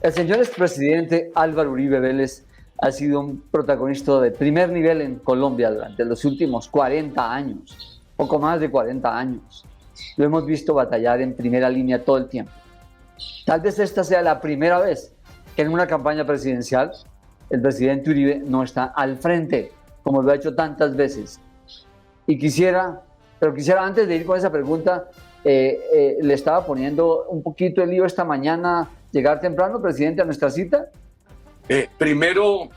El señor expresidente Álvaro Uribe Vélez ha sido un protagonista de primer nivel en Colombia durante los últimos 40 años, poco más de 40 años. Lo hemos visto batallar en primera línea todo el tiempo. Tal vez esta sea la primera vez que en una campaña presidencial el presidente Uribe no está al frente, como lo ha hecho tantas veces. Y quisiera antes de ir con esa pregunta, le estaba poniendo un poquito el lío esta mañana, llegar temprano, presidente, a nuestra cita. Primero,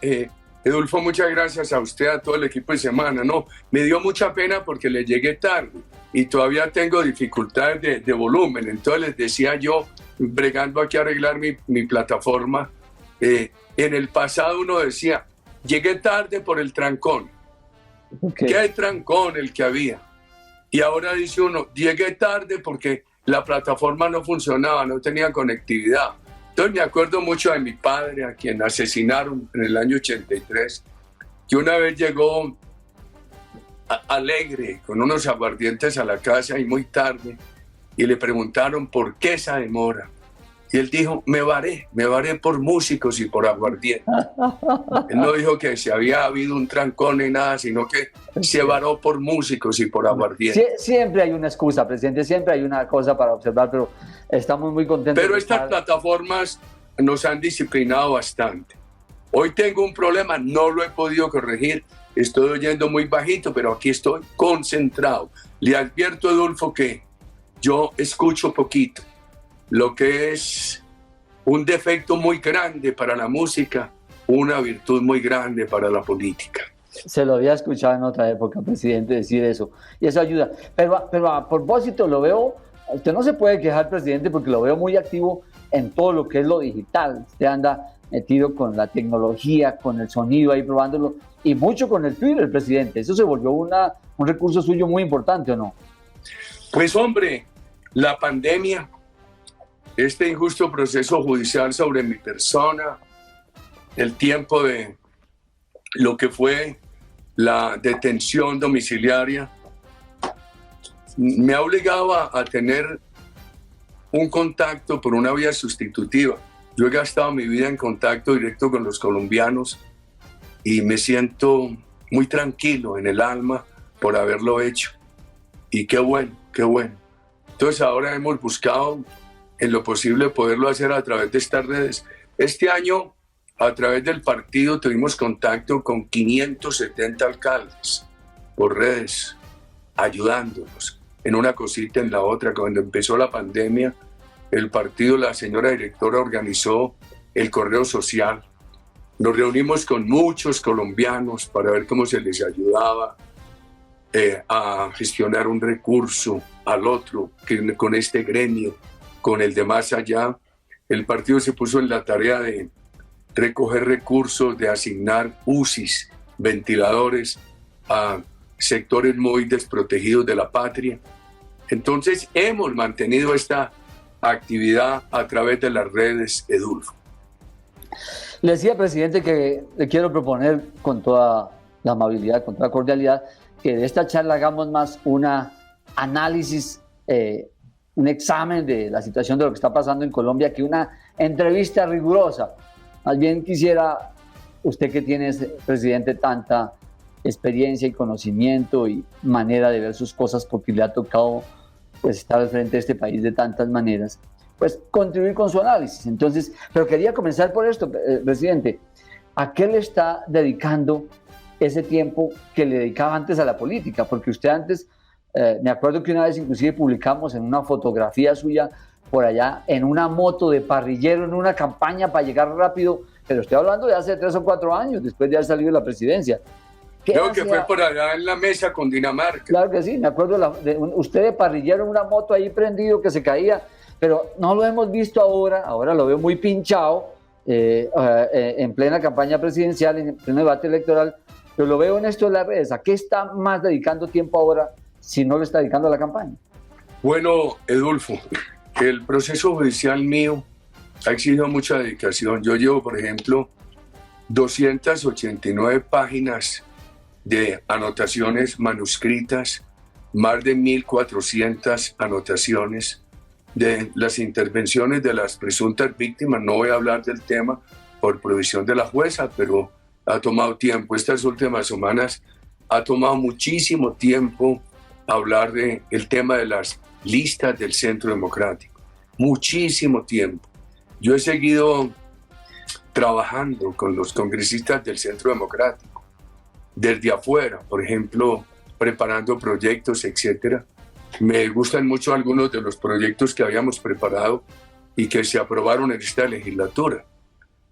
Edulfo, muchas gracias a usted, a todo el equipo de Semana. No, me dio mucha pena porque le llegué tarde y todavía tengo dificultades de volumen. Entonces les decía yo, bregando aquí a arreglar mi plataforma, en el pasado uno decía, llegué tarde por el trancón. Okay. ¿Qué trancón el que había? Y ahora dice uno, llegué tarde porque la plataforma no funcionaba, no tenía conectividad. Entonces me acuerdo mucho de mi padre, a quien asesinaron en el año 83, que una vez llegó alegre, con unos aguardientes a la casa y muy tarde, y le preguntaron por qué esa demora. Y él dijo, me varé por músicos y por aguardiente. Él no dijo que se había habido un trancón ni nada, sino que se varó por músicos y por aguardiente. Siempre hay una excusa, presidente, siempre hay una cosa para observar, pero estamos muy contentos. Pero estas plataformas nos han disciplinado bastante. Hoy tengo un problema, no lo he podido corregir, estoy oyendo muy bajito, pero aquí estoy concentrado. Le advierto, Adolfo, que yo escucho poquito, lo que es un defecto muy grande para la música, una virtud muy grande para la política. Se lo había escuchado en otra época, presidente, decir eso, y eso ayuda. Pero a propósito, lo veo, usted no se puede quejar, presidente, porque lo veo muy activo en todo lo que es lo digital. Usted anda metido con la tecnología, con el sonido ahí probándolo, y mucho con el Twitter, presidente. Eso se volvió un recurso suyo muy importante, ¿o no? Pues hombre, la pandemia, este injusto proceso judicial sobre mi persona, el tiempo de lo que fue la detención domiciliaria, me ha obligado a tener un contacto por una vía sustitutiva. Yo he gastado mi vida en contacto directo con los colombianos y me siento muy tranquilo en el alma por haberlo hecho. Y qué bueno, qué bueno. Entonces ahora hemos buscado en lo posible poderlo hacer a través de estas redes. Este año, a través del partido, tuvimos contacto con 570 alcaldes por redes, ayudándonos en una cosita, en la otra. Cuando empezó la pandemia, el partido, la señora directora organizó el correo social. Nos reunimos con muchos colombianos para ver cómo se les ayudaba a gestionar un recurso al otro, que con este gremio, con el de más allá. El partido se puso en la tarea de recoger recursos, de asignar UCIs, ventiladores a sectores muy desprotegidos de la patria. Entonces hemos mantenido esta actividad a través de las redes, Edulfo. Le decía, presidente, que le quiero proponer con toda la amabilidad, con toda la cordialidad, que de esta charla hagamos más un análisis, un examen de la situación de lo que está pasando en Colombia, que una entrevista rigurosa. Más bien quisiera, usted que tiene, presidente, tanta experiencia y conocimiento y manera de ver sus cosas, porque le ha tocado pues estar al frente de este país de tantas maneras, pues contribuir con su análisis. Entonces, pero quería comenzar por esto, presidente. ¿A qué le está dedicando ese tiempo que le dedicaba antes a la política? Porque usted antes, me acuerdo que una vez inclusive publicamos en una fotografía suya por allá en una moto de parrillero, en una campaña para llegar rápido, pero estoy hablando de hace 3 o 4 años, después de haber salido de la presidencia. Creo que fue por allá en la mesa con Dinamarca. Claro que sí, me acuerdo usted de parrillero en una moto ahí prendido que se caía, pero no lo hemos visto ahora lo veo muy pinchado en plena campaña presidencial, en pleno debate electoral, pero lo veo en esto de las redes. ¿A qué está más dedicando tiempo ahora si no le está dedicando a la campaña? Bueno, Edulfo, el proceso judicial mío ha exigido mucha dedicación. Yo llevo, por ejemplo, 289 páginas de anotaciones manuscritas, más de 1.400 anotaciones de las intervenciones de las presuntas víctimas. No voy a hablar del tema por provisión de la jueza, pero ha tomado tiempo. Estas últimas semanas ha tomado muchísimo tiempo hablar del tema de las listas del Centro Democrático. Muchísimo tiempo. Yo he seguido trabajando con los congresistas del Centro Democrático, desde afuera, por ejemplo, preparando proyectos, etcétera. Me gustan mucho algunos de los proyectos que habíamos preparado y que se aprobaron en esta legislatura,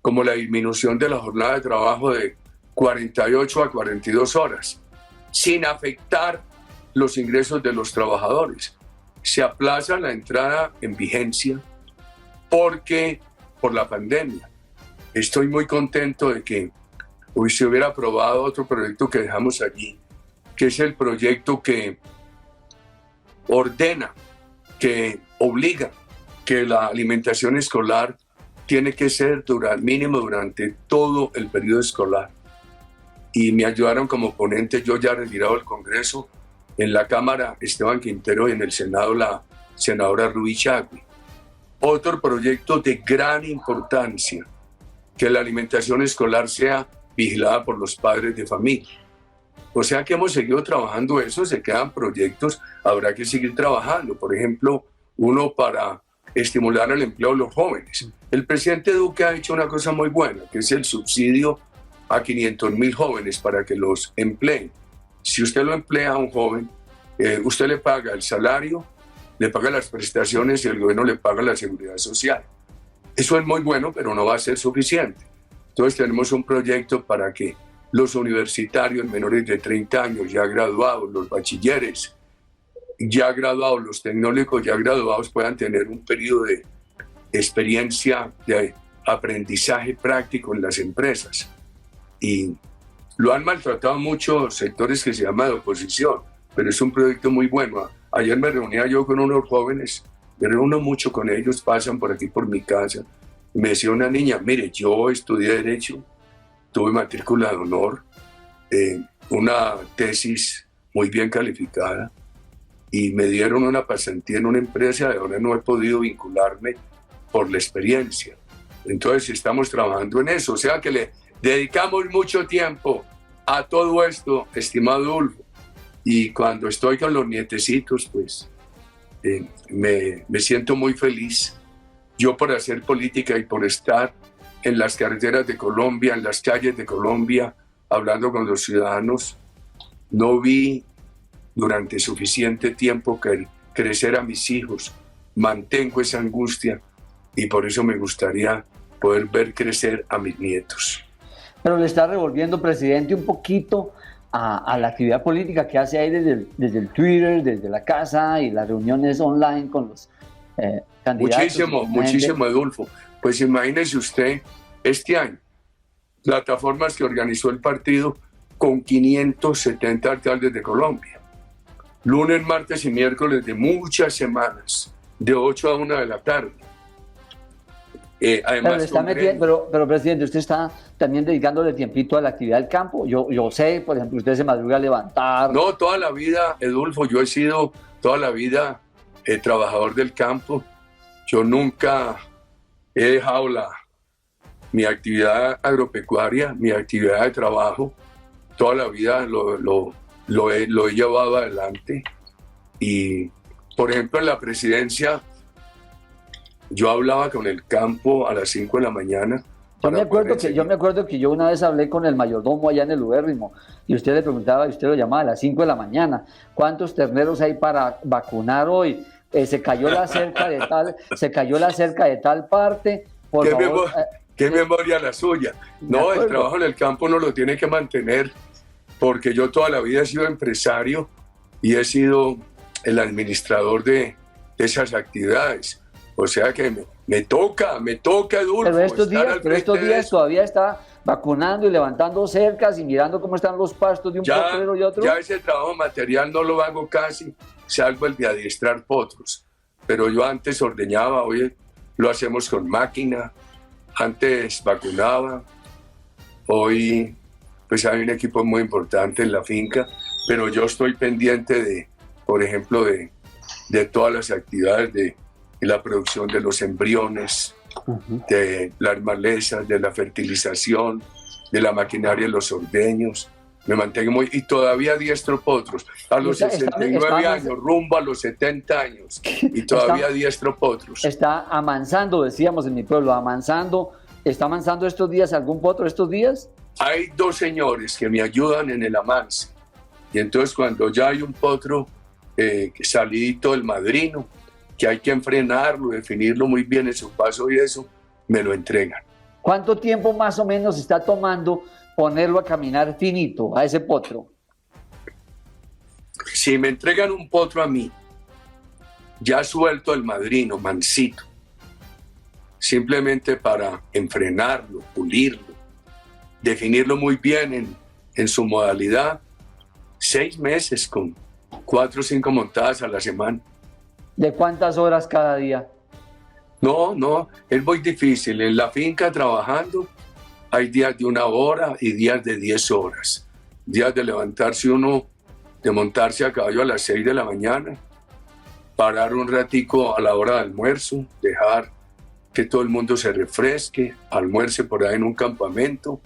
como la disminución de la jornada de trabajo de 48 a 42 horas, sin afectar los ingresos de los trabajadores. Se aplaza la entrada en vigencia por la pandemia. Estoy muy contento de que hoy se hubiera aprobado otro proyecto que dejamos allí, que es el proyecto que ordena, que obliga que la alimentación escolar tiene que ser mínimo durante todo el periodo escolar. Y me ayudaron como ponente, yo ya retirado del Congreso, en la Cámara Esteban Quintero y en el Senado la senadora Rubí Chagui. Otro proyecto de gran importancia, que la alimentación escolar sea vigilada por los padres de familia. O sea que hemos seguido trabajando eso, se quedan proyectos, habrá que seguir trabajando. Por ejemplo, uno para estimular el empleo de los jóvenes. El presidente Duque ha hecho una cosa muy buena, que es el subsidio a 500.000 jóvenes para que los empleen. Si usted lo emplea a un joven, usted le paga el salario, le paga las prestaciones y el gobierno le paga la seguridad social. Eso es muy bueno, pero no va a ser suficiente. Entonces tenemos un proyecto para que los universitarios menores de 30 años ya graduados, los bachilleres ya graduados, los tecnólogos ya graduados puedan tener un periodo de experiencia, de aprendizaje práctico en las empresas. Y lo han maltratado muchos sectores que se llaman de oposición, pero es un proyecto muy bueno. Ayer me reunía yo con unos jóvenes, me reúno mucho con ellos, pasan por aquí por mi casa. Me decía una niña, mire, yo estudié Derecho, tuve matrícula de honor, una tesis muy bien calificada y me dieron una pasantía en una empresa, de ahora no he podido vincularme por la experiencia. Entonces estamos trabajando en eso, o sea que le dedicamos mucho tiempo a todo esto, estimado Adolfo, y cuando estoy con los nietecitos, pues me siento muy feliz. Yo por hacer política y por estar en las carreteras de Colombia, en las calles de Colombia, hablando con los ciudadanos, no vi durante suficiente tiempo crecer a mis hijos. Mantengo esa angustia y por eso me gustaría poder ver crecer a mis nietos. Pero le está revolviendo, presidente, un poquito a la actividad política que hace ahí desde el Twitter, desde la casa y las reuniones online con los candidatos. Muchísimo, Adolfo. Pues imagínese usted, este año, plataformas que organizó el partido con 570 alcaldes de Colombia. Lunes, martes y miércoles de muchas semanas, de 8 a 1 de la tarde. Además, pero, presidente, usted está también dedicándole tiempito a la actividad del campo. Yo sé, por ejemplo, usted se madruga a levantar. No, toda la vida, Adolfo, yo he sido toda la vida trabajador del campo. Yo nunca he dejado mi actividad agropecuaria, mi actividad de trabajo. Toda la vida lo he llevado adelante. Y, por ejemplo, en la presidencia, yo hablaba con el campo a las 5 de la mañana. Yo me acuerdo que yo una vez hablé con el mayordomo allá en el Ubérrimo y usted le preguntaba, y usted lo llamaba a las 5 de la mañana, ¿cuántos terneros hay para vacunar hoy? Se cayó la cerca de tal parte. ¿Qué memoria la suya? No, el trabajo en el campo no lo tiene que mantener, porque yo toda la vida he sido empresario y he sido el administrador de esas actividades. O sea que me toca, Adolfo. Pero estos días todavía está vacunando y levantando cercas y mirando cómo están los pastos de un potrero y otro. Ya ese trabajo material no lo hago casi, salvo el de adiestrar potros. Pero yo antes ordeñaba, hoy lo hacemos con máquina. Antes vacunaba, hoy pues hay un equipo muy importante en la finca, pero yo estoy pendiente por ejemplo, de todas las actividades y la producción de los embriones, de las malezas, de la fertilización, de la maquinaria de los ordeños. Me mantengo muy... Y todavía diestro potros. A los 69 años, rumbo a los 70 años. Y todavía diestro potros. Está amansando, decíamos en mi pueblo, amansando. ¿Está amansando estos días algún potro estos días? Hay 2 señores que me ayudan en el amance. Y entonces cuando ya hay un potro salidito del madrino, que hay que enfrenarlo, definirlo muy bien en su paso y eso, me lo entregan. ¿Cuánto tiempo más o menos está tomando ponerlo a caminar finito a ese potro? Si me entregan un potro a mí, ya suelto el madrino, mansito, simplemente para enfrenarlo, pulirlo, definirlo muy bien en su modalidad, 6 meses con 4 o 5 montadas a la semana. ¿De cuántas horas cada día? No, es muy difícil. En la finca trabajando hay días de 1 hora y días de 10 horas. Días de levantarse uno, de montarse a caballo a las 6 de la mañana, parar un ratico a la hora de almuerzo, dejar que todo el mundo se refresque, almuerce por ahí en un campamento,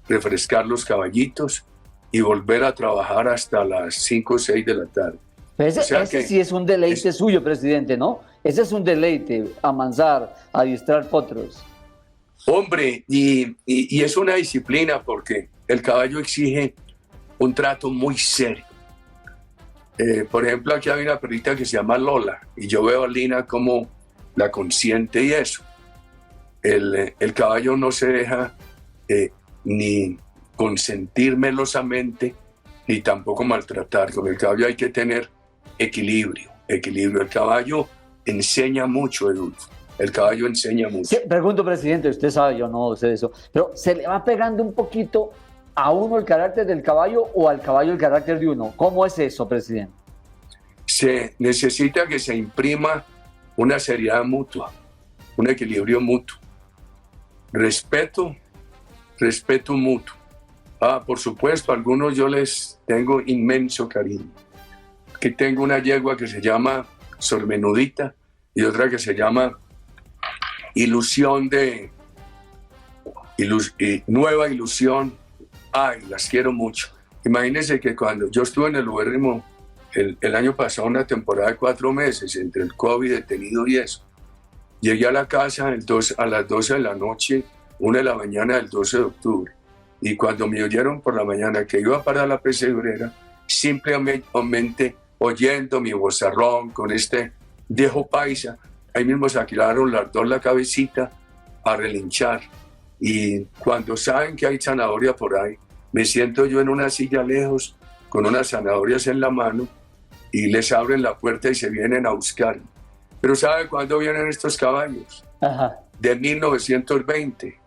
refrescar los caballitos y volver a trabajar hasta las 5 o 6 de la tarde. Ese sí es un deleite suyo, presidente, ¿no? Ese es un deleite, amansar, adiestrar potros. Hombre, y es una disciplina porque el caballo exige un trato muy serio. Por ejemplo, aquí hay una perrita que se llama Lola y yo veo a Lina como la consiente y eso. El caballo no se deja ni consentir melosamente ni tampoco maltratar. Con el caballo hay que tener equilibrio. El caballo enseña mucho, Edulfo. El caballo enseña mucho. Sí, pregunto, presidente, usted sabe, yo no sé eso, pero ¿se le va pegando un poquito a uno el carácter del caballo o al caballo el carácter de uno? ¿Cómo es eso, presidente? Se necesita que se imprima una seriedad mutua, un equilibrio mutuo. Respeto mutuo. Por supuesto, a algunos yo les tengo inmenso cariño. Que tengo una yegua que se llama Sor Menudita y otra que se llama Nueva Ilusión. Ay, las quiero mucho. Imagínense que cuando yo estuve en el Ubérrimo el año pasado, una temporada de 4 meses, entre el COVID, detenido y eso, llegué a la casa a las 12 de la noche, 1 de la mañana del 12 de octubre. Y cuando me oyeron por la mañana que iba para la pesebrera, simplemente oyendo mi vozarrón con este viejo paisa, ahí mismo se aclararon las 2 la cabecita a relinchar. Y cuando saben que hay zanahoria por ahí, me siento yo en una silla lejos con unas zanahorias en la mano y les abren la puerta y se vienen a buscar. Pero ¿sabe cuándo vienen estos caballos? Ajá. De 1920,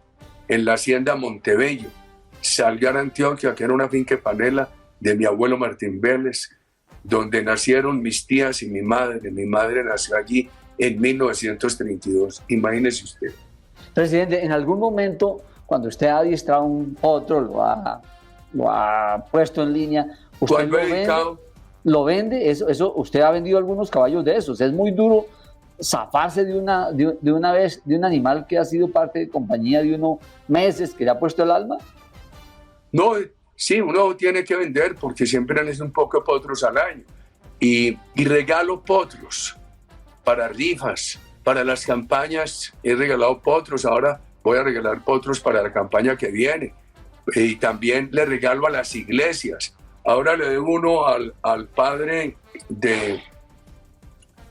en la hacienda Montebello, Salgar, Antioquia, que era una finca panela de mi abuelo Martín Vélez, donde nacieron mis tías y mi madre. Mi madre nació allí en 1932. Imagínese usted. Presidente, en algún momento, cuando usted ha adiestrado un potro, lo ha puesto en línea, ¿usted lo vende? Eso, usted ha vendido algunos caballos de esos. Es muy duro zafarse de una vez de un animal que ha sido parte de compañía de uno meses, que le ha puesto el alma. No, sí, uno tiene que vender porque siempre necesita un poco de potros al año. Y regalo potros para rifas, para las campañas. He regalado potros, ahora voy a regalar potros para la campaña que viene. Y también le regalo a las iglesias. Ahora le doy uno al padre de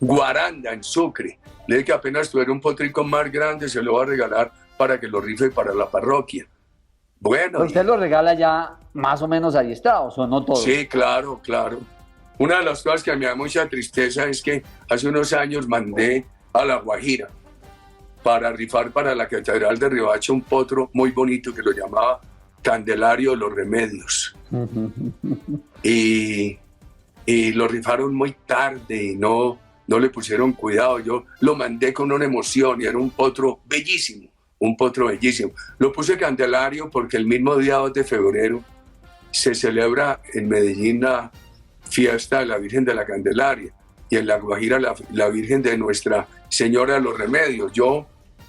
Guaranda, en Sucre. Le dije que apenas tuviera un potrico más grande, se lo va a regalar para que lo rife para la parroquia. Bueno. Pero usted lo regala ya más o menos adiestrados, ¿o no todos? Sí, claro. Una de las cosas que me da mucha tristeza es que hace unos años mandé a La Guajira para rifar para la Catedral de Riohacha un potro muy bonito que lo llamaba Candelario de los Remedios. y lo rifaron muy tarde y no le pusieron cuidado. Yo lo mandé con una emoción y era un potro bellísimo. Lo puse Candelario porque el mismo día 2 de febrero se celebra en Medellín la fiesta de la Virgen de la Candelaria y en La Guajira la Virgen de Nuestra Señora de los Remedios. Yo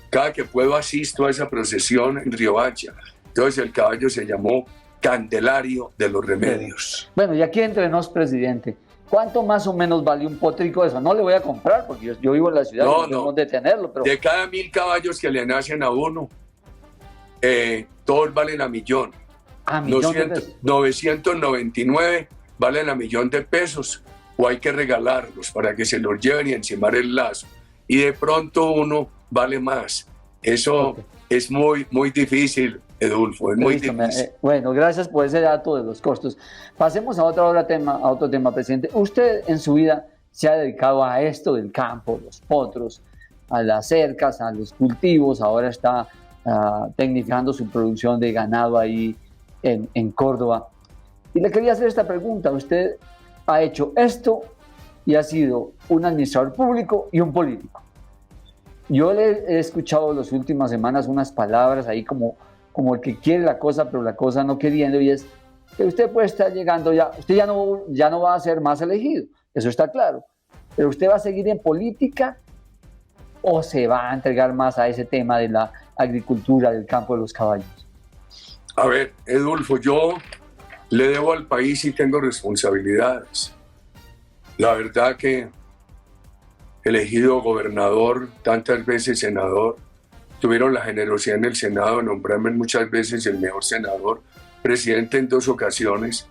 cada que puedo asisto a esa procesión en Riohacha. Entonces el caballo se llamó Candelario de los Remedios. Bueno, y aquí entre nos, presidente, ¿cuánto más o menos vale un potrico de eso? No le voy a comprar porque yo vivo en la ciudad y no podemos detenerlo. Pero... De cada 1000 caballos que le nacen a uno, todos valen a millón. ¿A millón de pesos? 999 valen a millón de pesos, o hay que regalarlos para que se los lleven y encimar el lazo. Y de pronto uno vale más. Eso es muy, muy difícil, Edulfo, es muy difícil. Bueno, gracias por ese dato de los costos. Pasemos a otro tema, presidente. Usted en su vida se ha dedicado a esto del campo, los potros, a las cercas, a los cultivos. Ahora está tecnificando su producción de ganado ahí en Córdoba. Y le quería hacer esta pregunta. Usted ha hecho esto y ha sido un administrador público y un político. Yo le he escuchado en las últimas semanas unas palabras ahí como el que quiere la cosa, pero la cosa no queriendo, y es que usted puede estar llegando usted ya no va a ser más elegido, eso está claro, pero usted va a seguir en política o se va a entregar más a ese tema de la agricultura, del campo de los caballos. A ver, Edulfo, yo le debo al país y tengo responsabilidades. La verdad que elegido gobernador, tantas veces senador, tuvieron la generosidad en el Senado de nombrarme muchas veces el mejor senador, presidente en 2 ocasiones.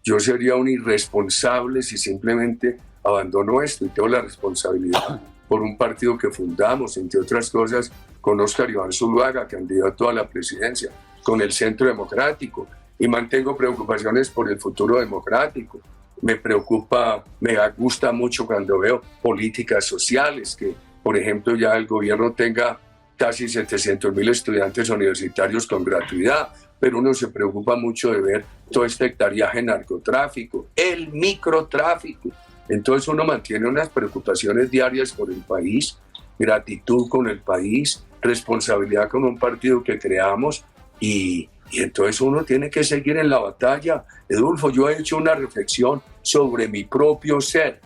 Yo sería un irresponsable si simplemente abandono esto, y tengo la responsabilidad por un partido que fundamos, entre otras cosas, con Óscar Iván Zuluaga, candidato a la presidencia, con el Centro Democrático, y mantengo preocupaciones por el futuro democrático. Me preocupa, me gusta mucho cuando veo políticas sociales, que por ejemplo ya el gobierno tenga casi 700.000 estudiantes universitarios con gratuidad, pero uno se preocupa mucho de ver todo este hectariaje narcotráfico, el microtráfico. Entonces uno mantiene unas preocupaciones diarias por el país, gratitud con el país, responsabilidad con un partido que creamos, y entonces uno tiene que seguir en la batalla. Edulfo, yo he hecho una reflexión sobre mi propio ser.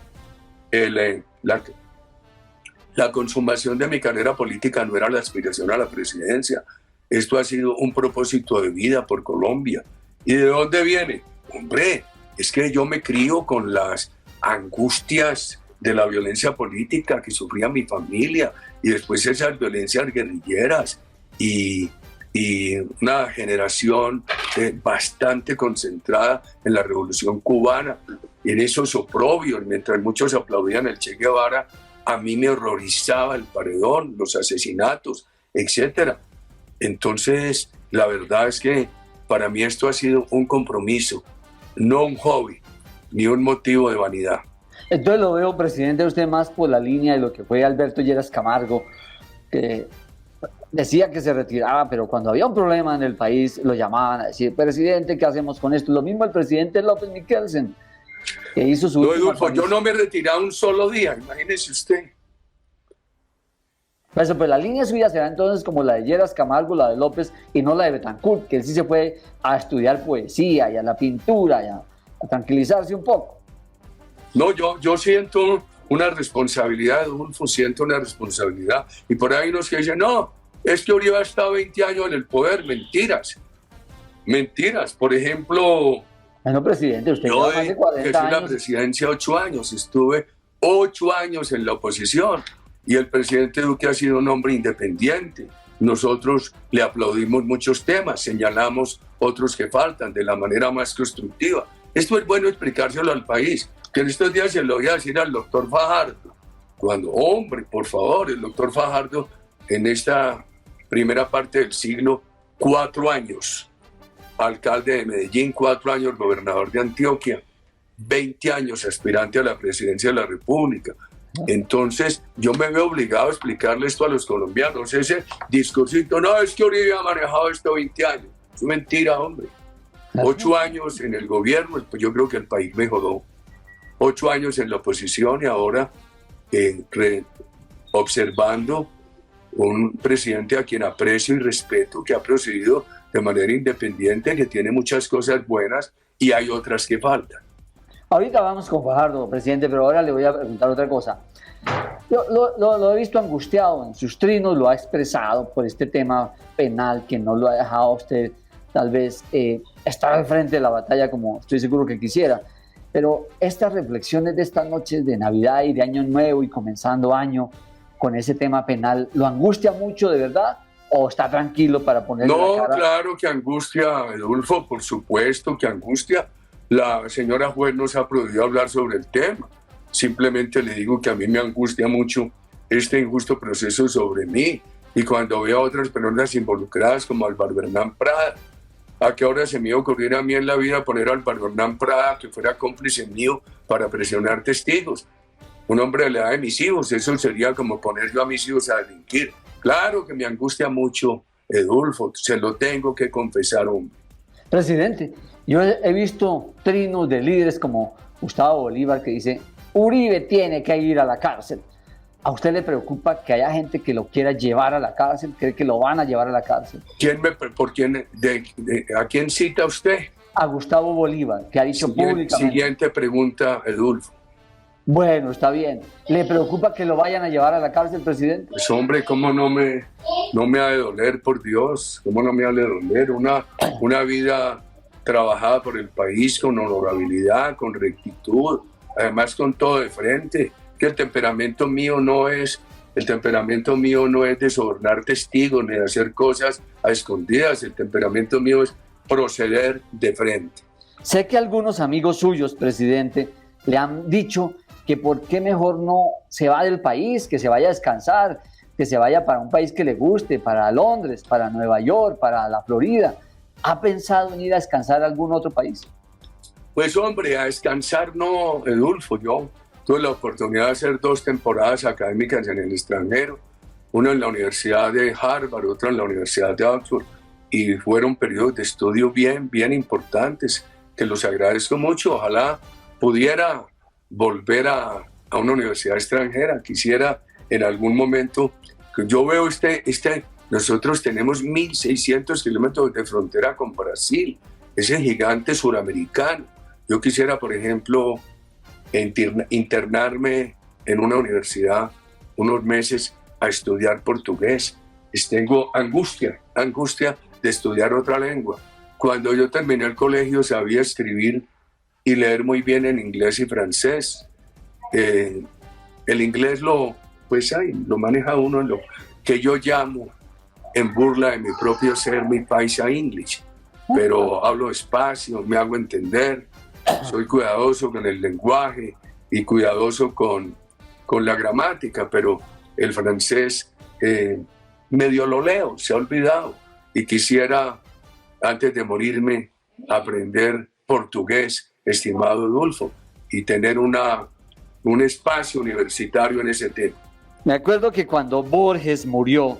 La consumación de mi carrera política no era la aspiración a la presidencia. Esto ha sido un propósito de vida por Colombia. ¿Y de dónde viene? Hombre, es que yo me crío con las angustias de la violencia política que sufría mi familia, y después esas violencias guerrilleras, y una generación bastante concentrada en la Revolución Cubana, en esos oprobios, mientras muchos aplaudían el Che Guevara, a mí me horrorizaba el paredón, los asesinatos, etc. Entonces, la verdad es que para mí esto ha sido un compromiso, no un hobby, ni un motivo de vanidad. Entonces lo veo, presidente, usted más por la línea de lo que fue Alberto Lleras Camargo, que decía que se retiraba, pero cuando había un problema en el país lo llamaban a decir: presidente, ¿qué hacemos con esto? Lo mismo el presidente López Miquelsen, que hizo su... No, Edulfo, yo no me he retirado un solo día, imagínese usted. Pues la línea suya será entonces como la de Lleras Camargo, la de López, y no la de Betancourt, que él sí se fue a estudiar poesía y a la pintura y a tranquilizarse un poco. No, yo siento una responsabilidad, Edulfo, siento una responsabilidad. Y por ahí unos que dicen: no, es que Uribe ha estado 20 años en el poder. Mentiras. Mentiras. Por ejemplo, bueno, presidente, usted lleva más de 40 años. La presidencia 8 años. Estuve 8 años en la oposición. Y el presidente Duque ha sido un hombre independiente. Nosotros le aplaudimos muchos temas, señalamos otros que faltan de la manera más constructiva. Esto es bueno explicárselo al país, que en estos días se lo voy a decir al doctor Fajardo. Cuando, hombre, por favor, el doctor Fajardo en esta primera parte del siglo, 4 años alcalde de Medellín, 4 años gobernador de Antioquia, 20 años aspirante a la presidencia de la República. Entonces yo me veo obligado a explicarle esto a los colombianos. Ese discursito: no, es que Uribe ha manejado esto 20 años. Es mentira, hombre. 8 años en el gobierno, pues yo creo que el país mejoró. 8 años en la oposición, y ahora observando un presidente a quien aprecio y respeto, que ha procedido de manera independiente, que tiene muchas cosas buenas y hay otras que faltan. Ahorita vamos con Fajardo, presidente, pero ahora le voy a preguntar otra cosa. Yo lo he visto angustiado en sus trinos, lo ha expresado por este tema penal que no lo ha dejado a usted tal vez estar al frente de la batalla como estoy seguro que quisiera. Pero estas reflexiones de estas noches de Navidad y de Año Nuevo y comenzando año con ese tema penal, ¿lo angustia mucho de verdad o está tranquilo para ponerle No, la cara? claro que angustia, Edulfo, por supuesto que angustia. La señora juez no se ha podido hablar sobre el tema. Simplemente le digo que a mí me angustia mucho este injusto proceso sobre mí. Y cuando veo a otras personas involucradas como Álvaro Hernán Prada, ¿a qué hora se me iba a ocurrir a mí en la vida poner a Álvaro Hernán Prada que fuera cómplice mío para presionar testigos? Un hombre de la edad de mis hijos, eso sería como poner yo a mis hijos a delinquir. Claro que me angustia mucho, Edulfo, se lo tengo que confesar, hombre. Presidente, yo he visto trinos de líderes como Gustavo Bolívar que dice Uribe tiene que ir a la cárcel. ¿A usted le preocupa que haya gente que lo quiera llevar a la cárcel? ¿Cree que lo van a llevar a la cárcel? ¿A quién cita usted? A Gustavo Bolívar, que ha dicho públicamente. Siguiente pregunta, Edulfo. Bueno, está bien. ¿Le preocupa que lo vayan a llevar a la cárcel, presidente? Pues hombre, ¿cómo no me ha de doler, por Dios? ¿Cómo no me ha de doler? Una vida trabajada por el país con honorabilidad, con rectitud, además con todo de frente. Que el temperamento mío no es de sobornar testigos ni de hacer cosas a escondidas. El temperamento mío es proceder de frente. Sé que algunos amigos suyos, presidente, le han dicho que por qué mejor no se va del país, que se vaya a descansar, que se vaya para un país que le guste, para Londres, para Nueva York, para la Florida. ¿Ha pensado en ir a descansar a algún otro país? Pues hombre, a descansar no, Edulfo. Yo tuve la oportunidad de hacer 2 temporadas académicas en el extranjero, una en la Universidad de Harvard, otra en la Universidad de Oxford, y fueron periodos de estudio bien importantes, que los agradezco mucho. Ojalá pudiera volver a una universidad extranjera. Quisiera en algún momento, yo veo nosotros tenemos 1.600 kilómetros de frontera con Brasil, ese gigante suramericano. Yo quisiera, por ejemplo, internarme en una universidad unos meses a estudiar portugués. Tengo angustia de estudiar otra lengua. Cuando yo terminé el colegio sabía escribir y leer muy bien en inglés y francés. El inglés lo maneja uno en lo que yo llamo, en burla de mi propio ser, mi paisa English. Pero hablo despacio, me hago entender, soy cuidadoso con el lenguaje y cuidadoso con la gramática, pero el francés medio lo leo, se ha olvidado. Y quisiera, antes de morirme, aprender portugués, estimado Edulfo, y tener un espacio universitario en ese tema. Me acuerdo que cuando Borges murió,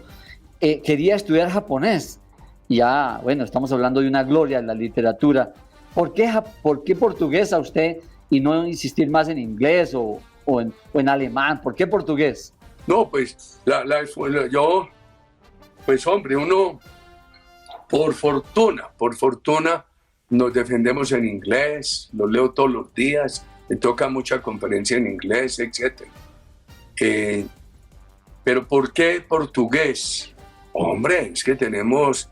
quería estudiar japonés. Ya, bueno, estamos hablando de una gloria en la literatura. ¿Por qué portugués a usted y no insistir más en inglés o en alemán? ¿Por qué portugués? No, pues hombre, uno por fortuna nos defendemos en inglés, lo leo todos los días, me toca mucha conferencia en inglés, etc. Pero ¿por qué portugués? Hombre, es que tenemos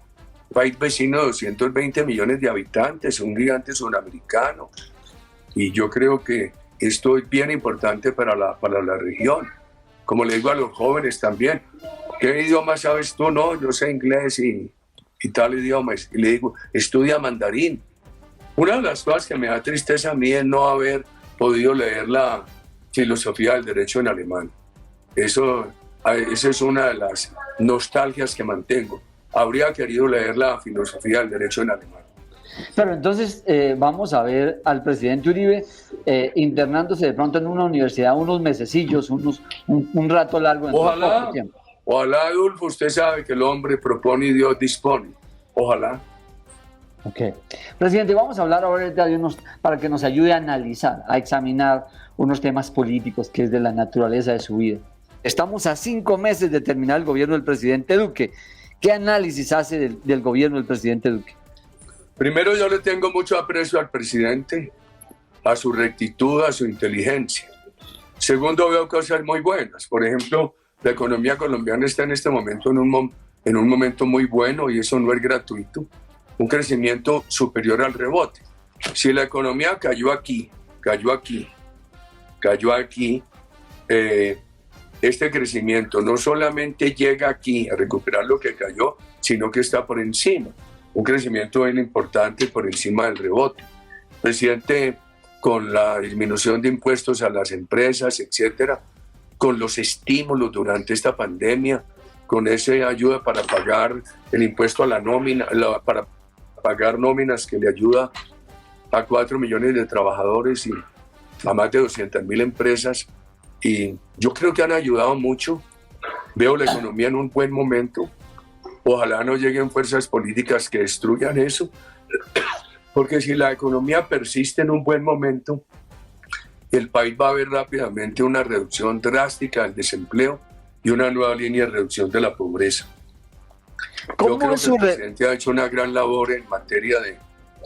un país vecino de 220 millones de habitantes, un gigante sudamericano, y yo creo que esto es bien importante para la región. Como le digo a los jóvenes también, ¿qué idioma sabes tú? No, yo sé inglés y tal idioma. Y le digo, estudia mandarín. Una de las cosas que me da tristeza a mí es no haber podido leer la filosofía del derecho en alemán. Esa es una de las nostalgias que mantengo. Habría querido leer la filosofía del derecho en alemán. Pero entonces vamos a ver al presidente Uribe internándose de pronto en una universidad unos mesecillos, un rato largo. Ojalá, ojalá, Adolfo, usted sabe que el hombre propone y Dios dispone. Ojalá. Ok. Presidente, vamos a hablar ahora para que nos ayude a analizar, a examinar unos temas políticos que es de la naturaleza de su vida. Estamos a 5 meses de terminar el gobierno del presidente Duque. ¿Qué análisis hace del gobierno del presidente Duque? Primero, yo le tengo mucho aprecio al presidente, a su rectitud, a su inteligencia. Segundo, veo cosas muy buenas. Por ejemplo, la economía colombiana está en este momento en un momento muy bueno, y eso no es gratuito. Un crecimiento superior al rebote. Si la economía cayó aquí, este crecimiento no solamente llega aquí a recuperar lo que cayó, sino que está por encima. Un crecimiento bien importante por encima del rebote. El presidente, con la disminución de impuestos a las empresas, etcétera, con los estímulos durante esta pandemia, con esa ayuda para pagar el impuesto a la nómina, para pagar nóminas que le ayuda a 4 millones de trabajadores y a más de 200.000 empresas, y yo creo que han ayudado mucho. Veo la economía en un buen momento. Ojalá no lleguen fuerzas políticas que destruyan eso, porque si la economía persiste en un buen momento, el país va a ver rápidamente una reducción drástica del desempleo y una nueva línea de reducción de la pobreza. Yo creo que el presidente ha hecho una gran labor en materia de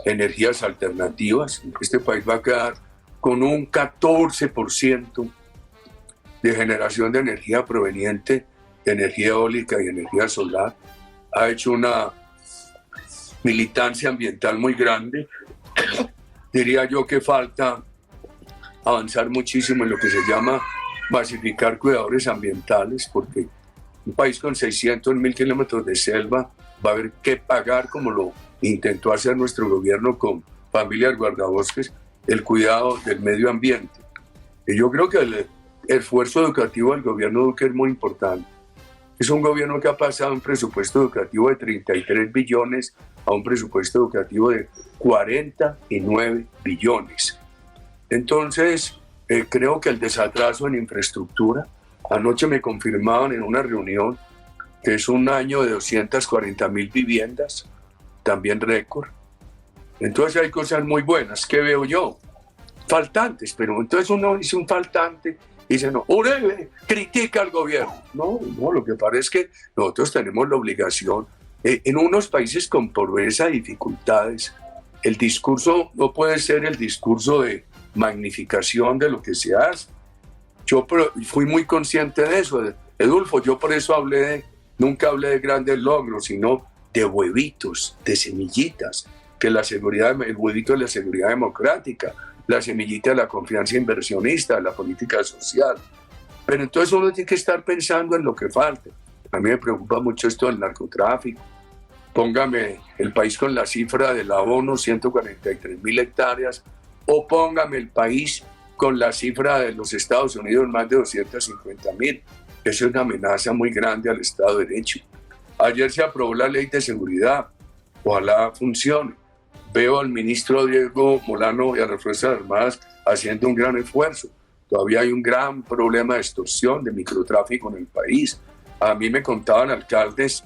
energías alternativas. Este país va a quedar con un 14% de generación de energía proveniente de energía eólica y energía solar. Ha hecho una militancia ambiental muy grande. Diría yo que falta avanzar muchísimo en lo que se llama masificar cuidadores ambientales, porque un país con 600.000 kilómetros de selva va a haber que pagar, como lo intentó hacer nuestro gobierno con Familias Guardabosques, el cuidado del medio ambiente. Y yo creo que el esfuerzo educativo del gobierno Duque es muy importante. Es un gobierno que ha pasado un presupuesto educativo de 33 billones a un presupuesto educativo de 49 billones. Entonces, creo que el desatraso en infraestructura, anoche me confirmaban en una reunión que es un año de 240.000 viviendas, también récord. Entonces hay cosas muy buenas. ¿Qué veo yo? Faltantes, pero entonces uno dice un faltante y dice, no, Uribe critica al gobierno. No, lo que pasa es que nosotros tenemos la obligación, en unos países con pobreza y dificultades, el discurso no puede ser el discurso de magnificación de lo que se hace. Yo fui muy consciente de eso, Edulfo, yo por eso nunca hablé de grandes logros, sino de huevitos, de semillitas, que la seguridad, el huevito de la seguridad democrática, la semillita de la confianza inversionista, de la política social. Pero entonces uno tiene que estar pensando en lo que falta. A mí me preocupa mucho esto del narcotráfico. Póngame el país con la cifra de la ONU, 143.000 hectáreas, o póngame el país con la cifra de los Estados Unidos, más de 250.000. Eso es una amenaza muy grande al Estado de Derecho. Ayer se aprobó la ley de seguridad. Ojalá funcione. Veo al ministro Diego Molano y a las Fuerzas Armadas haciendo un gran esfuerzo. Todavía hay un gran problema de extorsión, de microtráfico en el país. A mí me contaban alcaldes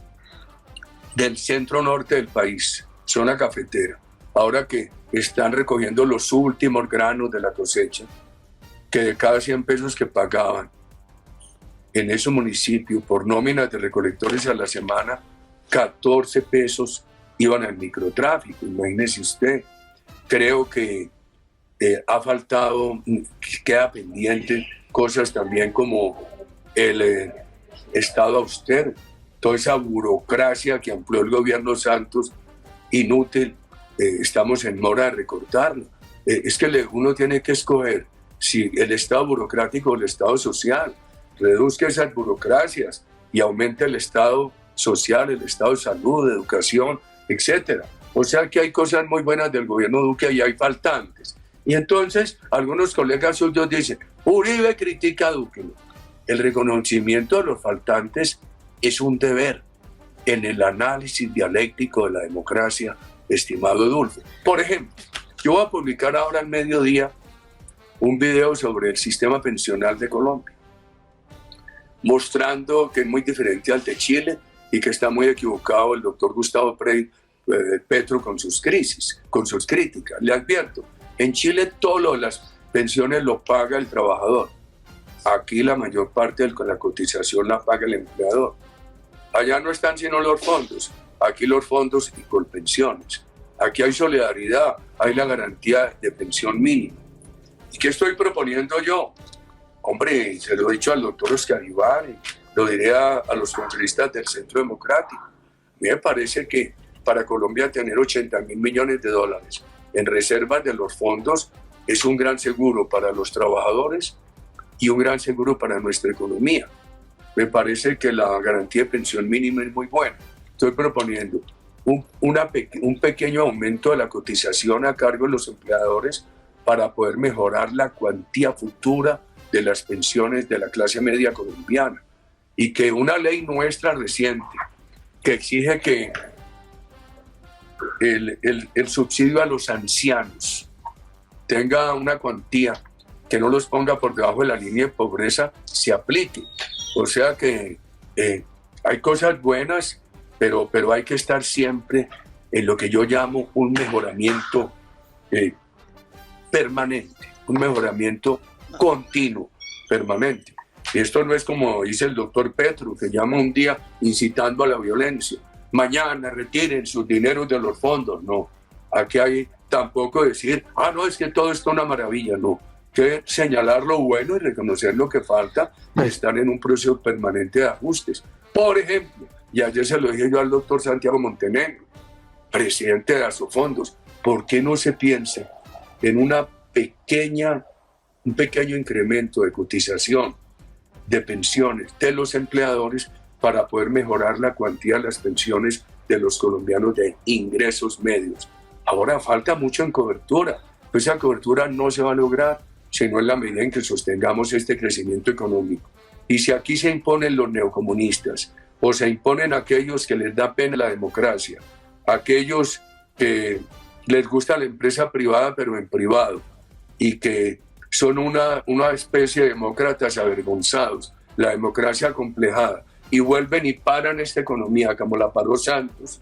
del centro norte del país, zona cafetera, ahora que están recogiendo los últimos granos de la cosecha, que de cada 100 pesos que pagaban en ese municipio por nóminas de recolectores a la semana, 14 pesos iban al microtráfico. Imagínese usted. Creo que ha faltado, queda pendiente cosas también como el Estado austero, toda esa burocracia que amplió el gobierno Santos, inútil. Estamos en mora de recortarlo. Es que uno tiene que escoger si el Estado burocrático o el Estado social. Reduzca esas burocracias y aumente el Estado social, el Estado de salud, de educación, etcétera. O sea que hay cosas muy buenas del gobierno Duque y hay faltantes. Y entonces algunos colegas suyos dicen, Uribe critica a Duque. El reconocimiento de los faltantes es un deber en el análisis dialéctico de la democracia, estimado Edulfo. Por ejemplo, yo voy a publicar ahora al mediodía un video sobre el sistema pensional de Colombia, mostrando que es muy diferente al de Chile y que está muy equivocado el doctor Gustavo Petro con sus crisis, con sus críticas. Le advierto, en Chile todo lo de las pensiones lo paga el trabajador. Aquí la mayor parte de la cotización la paga el empleador. Allá no están sino los fondos, aquí los fondos y colpensiones. Aquí hay solidaridad, hay la garantía de pensión mínima. ¿Y qué estoy proponiendo yo? Hombre, se lo he dicho al doctor Oscar Iván, lo diré a los congresistas del Centro Democrático. A mí me parece que para Colombia tener 80.000 millones de dólares en reservas de los fondos es un gran seguro para los trabajadores y un gran seguro para nuestra economía. Me parece que la garantía de pensión mínima es muy buena. Estoy proponiendo un pequeño aumento de la cotización a cargo de los empleadores para poder mejorar la cuantía futura de las pensiones de la clase media colombiana, y que una ley nuestra reciente que exige que el subsidio a los ancianos tenga una cuantía que no los ponga por debajo de la línea de pobreza se aplique. O sea que hay cosas buenas, pero hay que estar siempre en lo que yo llamo un mejoramiento permanente, un mejoramiento continuo, permanente. Y esto no es como dice el doctor Petro, que llama un día incitando a la violencia. Mañana retiren sus dineros de los fondos. No, aquí hay tampoco decir, no, es que todo esto es una maravilla. No, que señalar lo bueno y reconocer lo que falta y estar en un proceso permanente de ajustes. Por ejemplo, y ayer se lo dije yo al doctor Santiago Montenegro, presidente de Asofondos, ¿por qué no se piensa en un pequeño incremento de cotización de pensiones de los empleadores para poder mejorar la cuantía de las pensiones de los colombianos de ingresos medios? Ahora falta mucho en cobertura, pues esa cobertura no se va a lograr sino en la medida en que sostengamos este crecimiento económico. Y si aquí se imponen los neocomunistas o se imponen aquellos que les da pena la democracia, aquellos que les gusta la empresa privada pero en privado y que son una especie de demócratas avergonzados, la democracia acomplejada, y vuelven y paran esta economía como la paró Santos,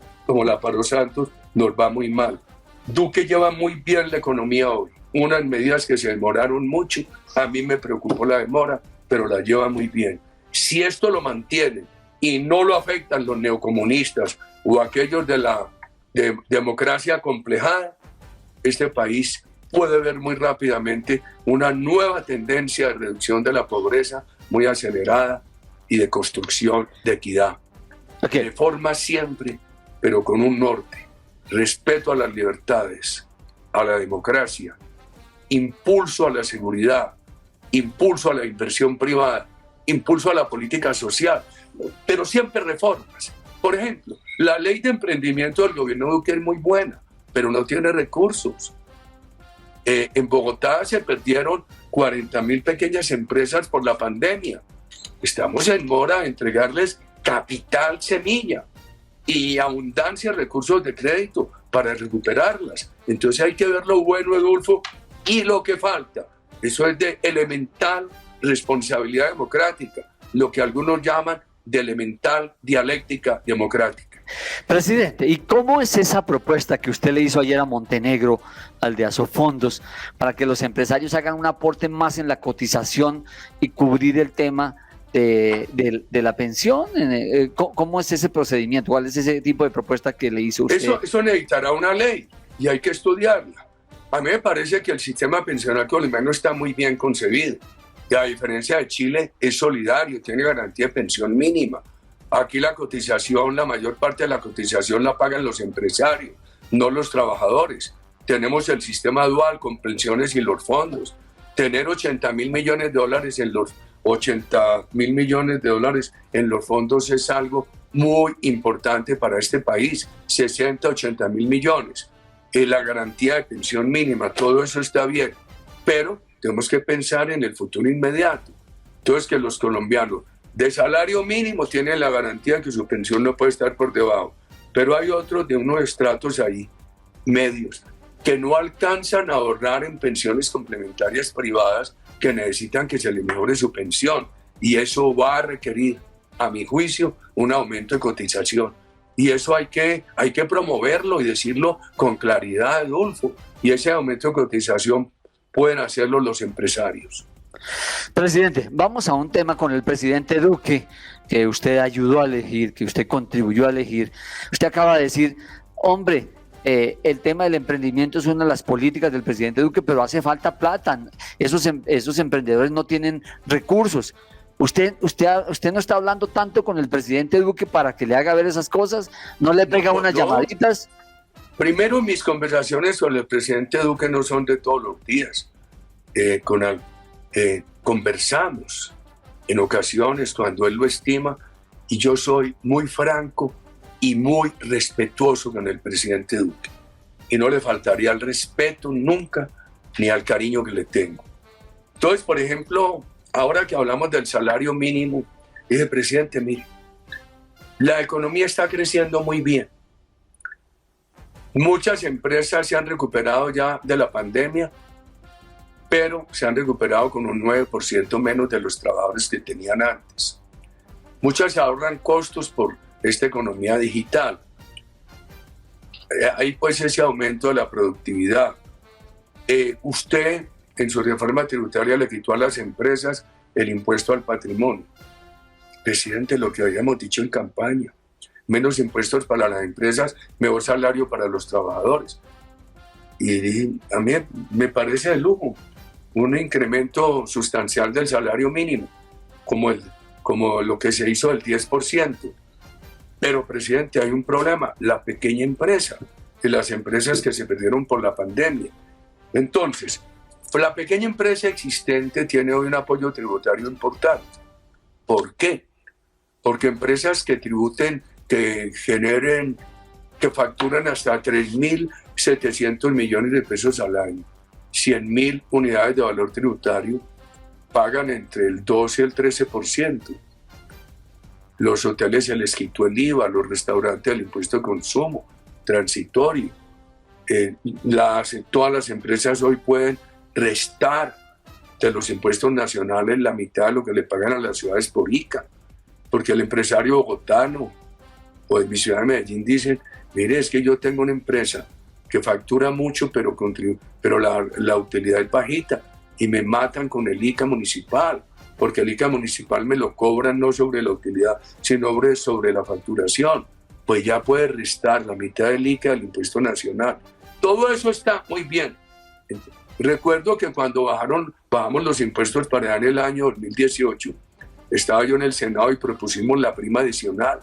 nos va muy mal. Duque lleva muy bien la economía hoy, unas medidas que se demoraron mucho, a mí me preocupó la demora, pero la lleva muy bien. Si esto lo mantienen y no lo afectan los neocomunistas o aquellos de la democracia acomplejada, este país puede ver muy rápidamente una nueva tendencia de reducción de la pobreza muy acelerada y de construcción de equidad. De forma siempre, pero con un norte: respeto a las libertades, a la democracia, impulso a la seguridad, impulso a la inversión privada, impulso a la política social, pero siempre reformas. Por ejemplo, la ley de emprendimiento del gobierno Duque es muy buena, pero no tiene recursos. En Bogotá se perdieron 40.000 pequeñas empresas por la pandemia. Estamos en mora de entregarles capital semilla y abundancia de recursos de crédito para recuperarlas. Entonces hay que ver lo bueno, Edulfo, y lo que falta. Eso es de elemental responsabilidad democrática, lo que algunos llaman de elemental dialéctica democrática. Presidente, ¿y cómo es esa propuesta que usted le hizo ayer a Montenegro, al de Asofondos, para que los empresarios hagan un aporte más en la cotización y cubrir el tema de la pensión? ¿Cómo es ese procedimiento? ¿Cuál es ese tipo de propuesta que le hizo usted? Eso necesitará una ley y hay que estudiarla. A mí me parece que el sistema pensional colombiano está muy bien concebido. Y a diferencia de Chile, es solidario, tiene garantía de pensión mínima. Aquí la cotización, la mayor parte de la cotización la pagan los empresarios, no los trabajadores. Tenemos el sistema dual con pensiones y los fondos. Tener 80.000 millones de dólares en los 80.000 millones de dólares en los fondos es algo muy importante para este país. 80.000 millones. La garantía de pensión mínima, todo eso está bien, pero tenemos que pensar en el futuro inmediato. Entonces, que los colombianos de salario mínimo tienen la garantía que su pensión no puede estar por debajo, pero hay otros de unos estratos ahí, medios, que no alcanzan a ahorrar en pensiones complementarias privadas, que necesitan que se les mejore su pensión, y eso va a requerir, a mi juicio, un aumento de cotización. Y eso hay que promoverlo y decirlo con claridad, Adolfo, y ese aumento de cotización pueden hacerlo los empresarios. Presidente, vamos a un tema con el presidente Duque, que usted ayudó a elegir, que usted contribuyó a elegir. Usted acaba de decir, hombre, el tema del emprendimiento es una de las políticas del presidente Duque, pero hace falta plata. Esos emprendedores no tienen recursos. Usted no está hablando tanto con el presidente Duque para que le haga ver esas cosas, no le pega unas llamaditas. Primero, mis conversaciones con el presidente Duque no son de todos los días. Conversamos en ocasiones cuando él lo estima, y yo soy muy franco y muy respetuoso con el presidente Duque. Y no le faltaría al respeto nunca, ni al cariño que le tengo. Entonces, por ejemplo, ahora que hablamos del salario mínimo, dije, presidente, mire, la economía está creciendo muy bien. Muchas empresas se han recuperado ya de la pandemia, pero se han recuperado con un 9% menos de los trabajadores que tenían antes. Muchas se ahorran costos por esta economía digital. Hay pues ese aumento de la productividad. Usted en su reforma tributaria le quitó a las empresas el impuesto al patrimonio. Presidente, lo que habíamos dicho en campaña, menos impuestos para las empresas, mejor salario para los trabajadores. Y a mí me parece de lujo un incremento sustancial del salario mínimo, como lo que se hizo del 10%. Pero, presidente, hay un problema, la pequeña empresa y las empresas que se perdieron por la pandemia. Entonces, la pequeña empresa existente tiene hoy un apoyo tributario importante. ¿Por qué? Porque empresas que tributen, que facturan hasta 3.700 millones de pesos al año, 100.000 unidades de valor tributario, pagan entre el 12 y el 13%. Los hoteles se les quitó el IVA, los restaurantes el impuesto de consumo transitorio. Todas las empresas hoy pueden restar de los impuestos nacionales la mitad de lo que le pagan a las ciudades por ICA, porque el empresario bogotano o de mi ciudad de Medellín dicen, mire, es que yo tengo una empresa que factura mucho, pero la utilidad es bajita, y me matan con el ICA municipal, porque el ICA municipal me lo cobran no sobre la utilidad, sino sobre la facturación. Pues ya puede restar la mitad del ICA del impuesto nacional. Todo eso está muy bien. Recuerdo que cuando bajamos los impuestos para el año 2018, estaba yo en el Senado y propusimos la prima adicional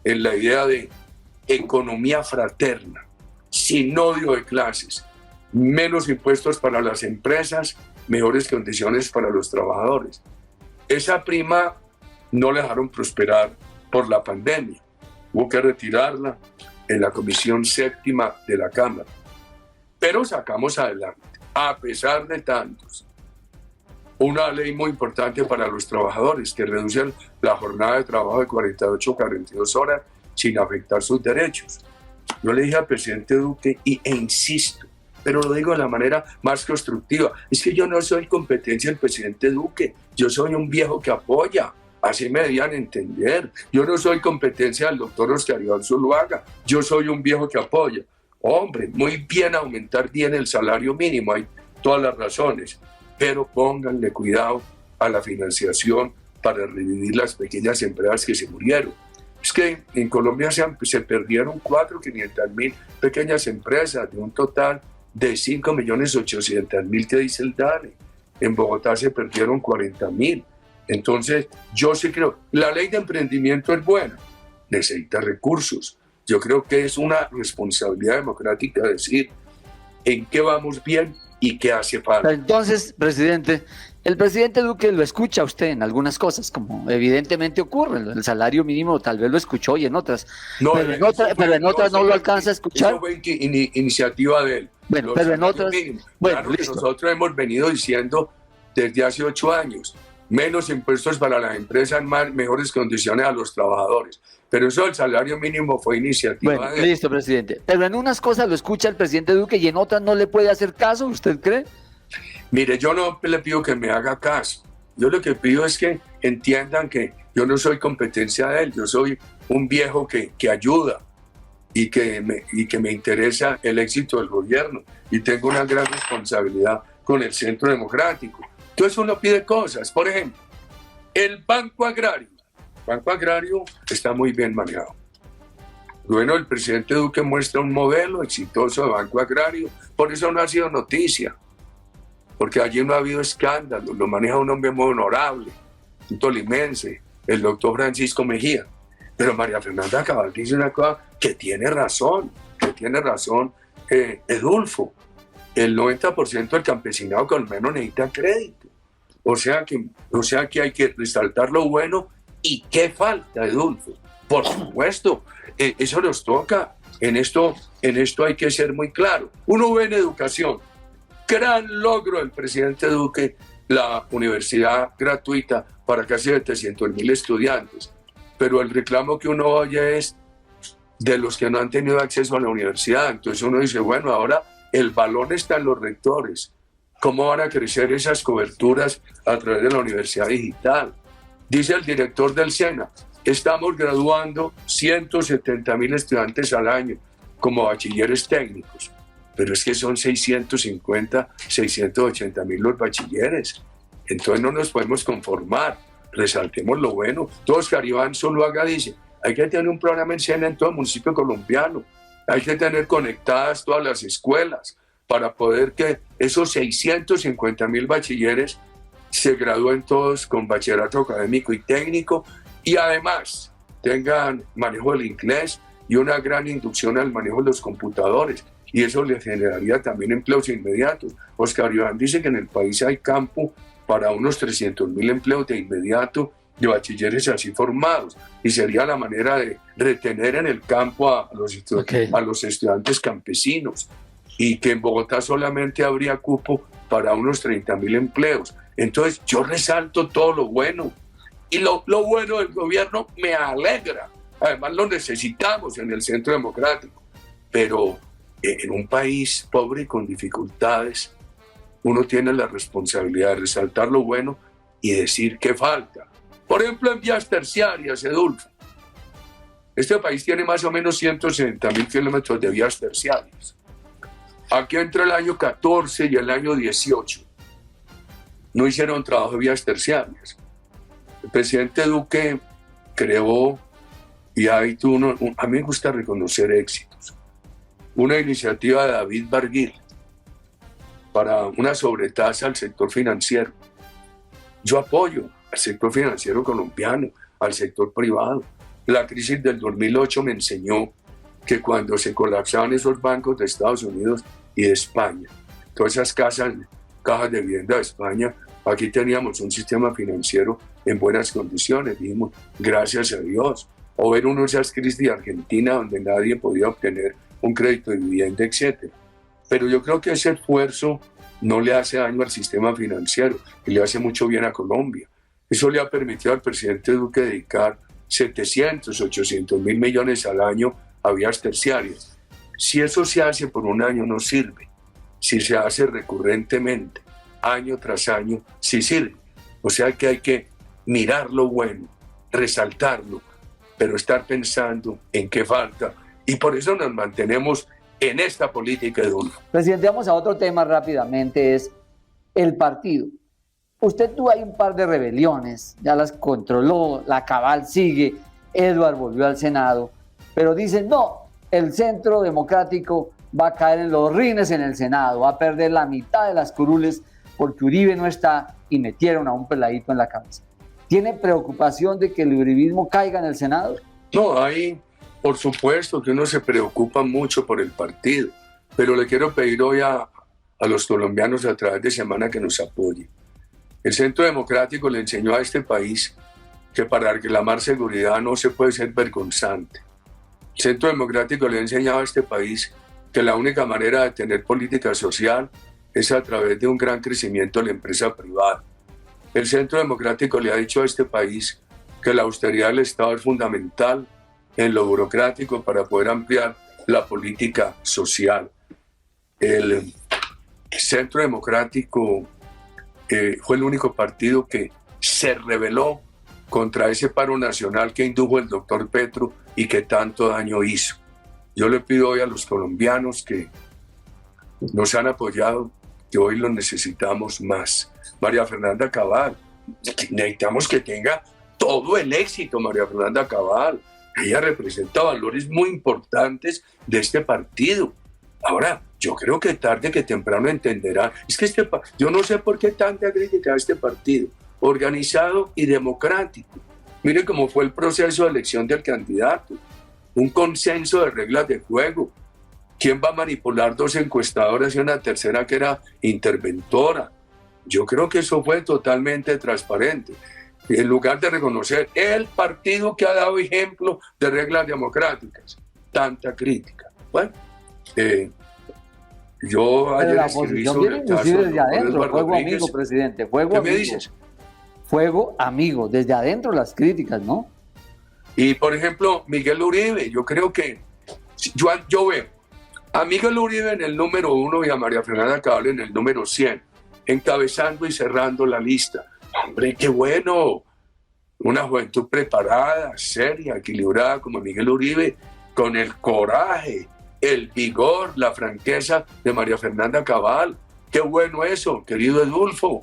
en la idea de economía fraterna, sin odio de clases, menos impuestos para las empresas, mejores condiciones para los trabajadores. Esa prima no la dejaron prosperar por la pandemia. Hubo que retirarla en la Comisión Séptima de la Cámara. Pero sacamos adelante, a pesar de tantos, una ley muy importante para los trabajadores que reduce la jornada de trabajo de 48 a 42 horas sin afectar sus derechos. Yo le dije al presidente Duque, e insisto, pero lo digo de la manera más constructiva, es que yo no soy competencia del presidente Duque, yo soy un viejo que apoya, así me debían entender. Yo no soy competencia del doctor Oscar Iván Zuluaga, yo soy un viejo que apoya. Hombre, muy bien aumentar bien el salario mínimo, hay todas las razones, pero pónganle cuidado a la financiación para revivir las pequeñas empresas que se murieron. Es que en Colombia se perdieron 4.500.000 pequeñas empresas de un total de 5.800.000 que dice el DANE. En Bogotá se perdieron 40.000. Entonces, yo sí creo, la ley de emprendimiento es buena, necesita recursos. Yo creo que es una responsabilidad democrática decir en qué vamos bien y qué hace falta. Entonces, presidente, el presidente Duque lo escucha a usted en algunas cosas, como evidentemente ocurre. El salario mínimo tal vez lo escuchó y en otras. No, pero en otras no lo alcanza a escuchar. Eso fue iniciativa de él. Bueno, pero en otras... Bueno, claro, listo. Nosotros hemos venido diciendo desde hace 8 años, menos impuestos para las empresas, mejores condiciones a los trabajadores. Pero eso del salario mínimo fue iniciativa de él. Listo, presidente. Pero en unas cosas lo escucha el presidente Duque y en otras no le puede hacer caso, ¿usted cree? Mire, yo no le pido que me haga caso. Yo lo que pido es que entiendan que yo no soy competencia de él. Yo soy un viejo que ayuda y que me interesa el éxito del gobierno. Y tengo una gran responsabilidad con el Centro Democrático. Entonces uno pide cosas. Por ejemplo, el Banco Agrario. El Banco Agrario está muy bien manejado. Bueno, el presidente Duque muestra un modelo exitoso de Banco Agrario, por eso no ha sido noticia, porque allí no ha habido escándalo, lo maneja un hombre muy honorable, un tolimense, el doctor Francisco Mejía. Pero María Fernanda Cabal dice una cosa que tiene razón, Edulfo. El 90% del campesinado colombiano necesita crédito. O sea que hay que resaltar lo bueno y qué falta, Edulfo. Por supuesto, eso nos toca. En esto hay que ser muy claro. Uno ve en educación, gran logro del presidente Duque, la universidad gratuita para casi 700.000 estudiantes. Pero el reclamo que uno oye es de los que no han tenido acceso a la universidad. Entonces uno dice, bueno, ahora el balón está en los rectores. ¿Cómo van a crecer esas coberturas a través de la universidad digital? Dice el director del SENA, estamos graduando 170.000 estudiantes al año como bachilleres técnicos, pero es que son 680.000 los bachilleres. Entonces no nos podemos conformar, resaltemos lo bueno. Oscar Iván Zuluaga dice, hay que tener un programa en SENA en todo el municipio colombiano, hay que tener conectadas todas las escuelas para poder que esos 650.000 bachilleres se gradúen todos con bachillerato académico y técnico y además tengan manejo del inglés y una gran inducción al manejo de los computadores. Y eso le generaría también empleos inmediatos. Oscar Iván dice que en el país hay campo para unos 300.000 empleos de inmediato de bachilleres así formados. Y sería la manera de retener en el campo a los estudiantes campesinos. Y que en Bogotá solamente habría cupo para unos 30.000 empleos. Entonces yo resalto todo lo bueno. Y lo bueno del gobierno me alegra. Además lo necesitamos en el Centro Democrático. Pero en un país pobre y con dificultades, uno tiene la responsabilidad de resaltar lo bueno y decir qué falta. Por ejemplo, en vías terciarias, Edulfo. Este país tiene más o menos 160.000 kilómetros de vías terciarias. Aquí entre el año 14 y el año 18 no hicieron trabajo de vías terciarias. El presidente Duque creó, y ahí a mí me gusta reconocer éxitos, una iniciativa de David Barguil para una sobretasa al sector financiero. Yo apoyo al sector financiero colombiano, al sector privado. La crisis del 2008 me enseñó que cuando se colapsaban esos bancos de Estados Unidos y de España, todas esas cajas de vivienda de España, aquí teníamos un sistema financiero en buenas condiciones, dijimos, gracias a Dios. O ver uno de esas crisis de Argentina donde nadie podía obtener un crédito de vivienda, etc. Pero yo creo que ese esfuerzo no le hace daño al sistema financiero y le hace mucho bien a Colombia. Eso le ha permitido al presidente Duque dedicar 700, 800.000 millones al año a vías terciarias. Si eso se hace por un año no sirve. Si se hace recurrentemente, año tras año, sí sirve. O sea que hay que mirar lo bueno, resaltarlo, pero estar pensando en qué falta. Y por eso nos mantenemos en esta política de uno. Presidente, vamos a otro tema rápidamente, es el partido. Usted tuvo ahí un par de rebeliones, ya las controló, la Cabal sigue, Edward volvió al Senado, pero dicen, no, el Centro Democrático va a caer en los rines en el Senado, va a perder la mitad de las curules porque Uribe no está y metieron a un peladito en la cabeza. ¿Tiene preocupación de que el uribismo caiga en el Senado? No, ahí por supuesto que uno se preocupa mucho por el partido, pero le quiero pedir hoy a los colombianos a través de Semana que nos apoyen. El Centro Democrático le enseñó a este país que para reclamar seguridad no se puede ser vergonzante. El Centro Democrático le ha enseñado a este país que la única manera de tener política social es a través de un gran crecimiento de la empresa privada. El Centro Democrático le ha dicho a este país que la austeridad del Estado es fundamental en lo burocrático para poder ampliar la política social. El Centro Democrático fue el único partido que se rebeló contra ese paro nacional que indujo el doctor Petro y que tanto daño hizo. Yo le pido hoy a los colombianos que nos han apoyado, que hoy los necesitamos más. María Fernanda Cabal, necesitamos que tenga todo el éxito, María Fernanda Cabal. ella representa valores muy importantes de este partido. Ahora, yo creo que tarde que temprano entenderán. Es que yo no sé por qué tanta crítica a este partido, organizado y democrático. Miren cómo fue el proceso de elección del candidato, un consenso de reglas de juego. ¿Quién va a manipular dos encuestadoras y una tercera que era interventora? Yo creo que eso fue totalmente transparente. En lugar de reconocer el partido que ha dado ejemplo de reglas democráticas, tanta crítica. Bueno, yo ayer la escribí oposición sobre viene el caso inclusive de desde adentro, Eduardo fuego Rodríguez. amigo, presidente, fuego ¿Qué amigo. me dices? Fuego amigo, desde adentro las críticas, ¿no? Y por ejemplo, Miguel Uribe, yo creo que yo veo a Miguel Uribe en el número 1 y a María Fernanda Cabal en el número 100, encabezando y cerrando la lista. Hombre, qué bueno. Una juventud preparada, seria, equilibrada como Miguel Uribe, con el coraje, el vigor, la franqueza de María Fernanda Cabal. Qué bueno eso, querido Edulfo.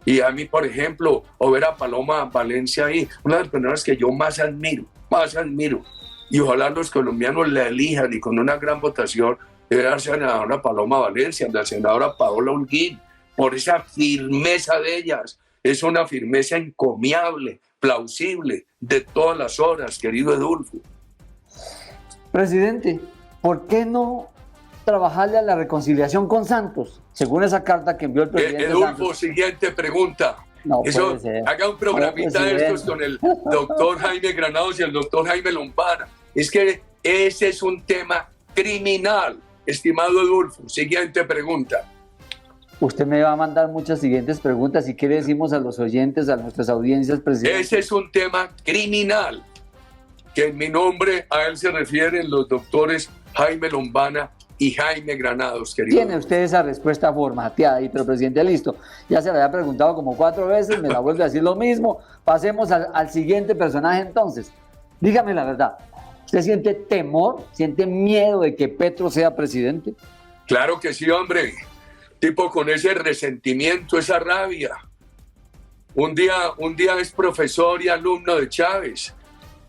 Y a mí, por ejemplo, o ver a Paloma Valencia ahí, una de las personas que yo más admiro. Y ojalá los colombianos la elijan y con una gran votación, era la senadora Paloma Valencia, la senadora Paola Holguín, por esa firmeza de ellas. Es una firmeza encomiable, plausible, de todas las horas, querido Edulfo. Presidente, ¿por qué no trabajarle a la reconciliación con Santos? Según esa carta que envió el presidente Edulfo, Santos. Siguiente pregunta. No Eso, puede ser. haga un programita de estos con el doctor Jaime Granados y el doctor Jaime Lombana. Es que ese es un tema criminal, estimado Edulfo. Siguiente pregunta. Usted me va a mandar muchas siguientes preguntas. ¿Y qué le decimos a los oyentes, a nuestras audiencias, presidente? Ese es un tema criminal, que en mi nombre a él se refieren los doctores Jaime Lombana y Jaime Granados, querido. Tiene usted esa respuesta formateada ahí, pero presidente, listo. Ya se la había preguntado como 4 veces, me la vuelve a decir lo mismo. Pasemos al siguiente personaje entonces. Dígame la verdad. ¿Usted siente temor, siente miedo de que Petro sea presidente? Claro que sí, hombre. Tipo con ese resentimiento, esa rabia. Un día es profesor y alumno de Chávez.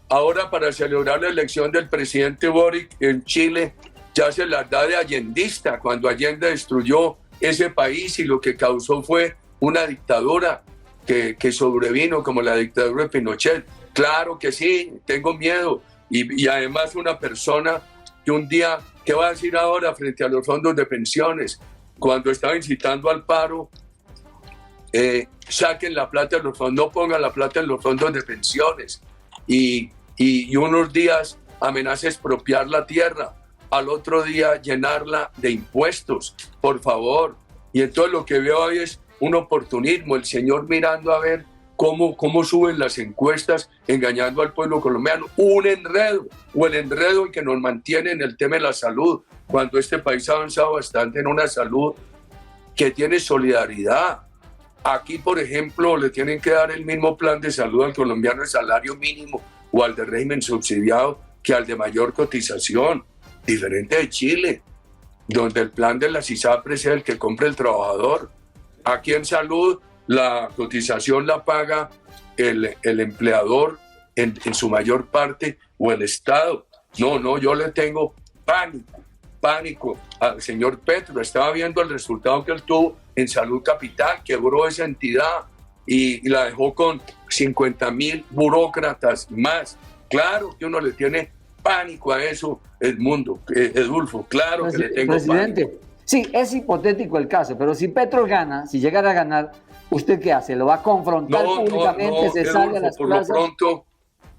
Ahora, para celebrar la elección del presidente Boric en Chile, ya se las da de allendista, cuando Allende destruyó ese país y lo que causó fue una dictadura que sobrevino como la dictadura de Pinochet. Claro que sí, tengo miedo. Y además una persona que un día, ¿qué va a decir ahora frente a los fondos de pensiones? Cuando estaba incitando al paro, saquen la plata de los fondos, no pongan la plata en los fondos de pensiones. Y unos días amenaza expropiar la tierra, al otro día llenarla de impuestos, por favor. Y entonces lo que veo ahí es un oportunismo, el señor mirando a ver cómo suben las encuestas, engañando al pueblo colombiano. Un enredo, o el enredo en que nos mantiene en el tema de la salud, cuando este país ha avanzado bastante en una salud que tiene solidaridad. Aquí, por ejemplo, le tienen que dar el mismo plan de salud al colombiano de salario mínimo o al de régimen subsidiado que al de mayor cotización, diferente de Chile, donde el plan de las ISAPRES es el que compra el trabajador. Aquí en salud la cotización la paga el empleador en su mayor parte o el Estado. No, yo le tengo pánico al señor Petro. Estaba viendo el resultado que él tuvo en Salud Capital, quebró esa entidad y la dejó con 50,000 burócratas más. Claro que uno le tiene pánico a eso, Edulfo, claro que le tengo presidente, pánico. Sí, es hipotético el caso, pero si Petro gana, si llegara a ganar, ¿usted qué hace? ¿Lo va a confrontar públicamente? ¿Se sale a las por plazas? lo pronto,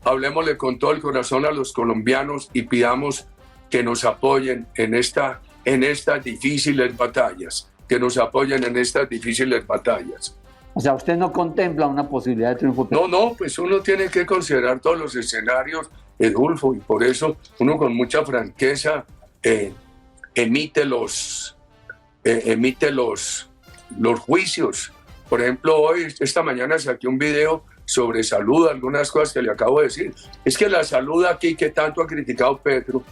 hablemosle con todo el corazón a los colombianos y pidamos que nos apoyen en estas difíciles batallas, O sea, ¿usted no contempla una posibilidad de triunfo? No, pues uno tiene que considerar todos los escenarios, Edulfo, y por eso uno con mucha franqueza emite los juicios. Por ejemplo, esta mañana saqué un video sobre salud, algunas cosas que le acabo de decir. Es que la salud aquí, que tanto ha criticado Petro,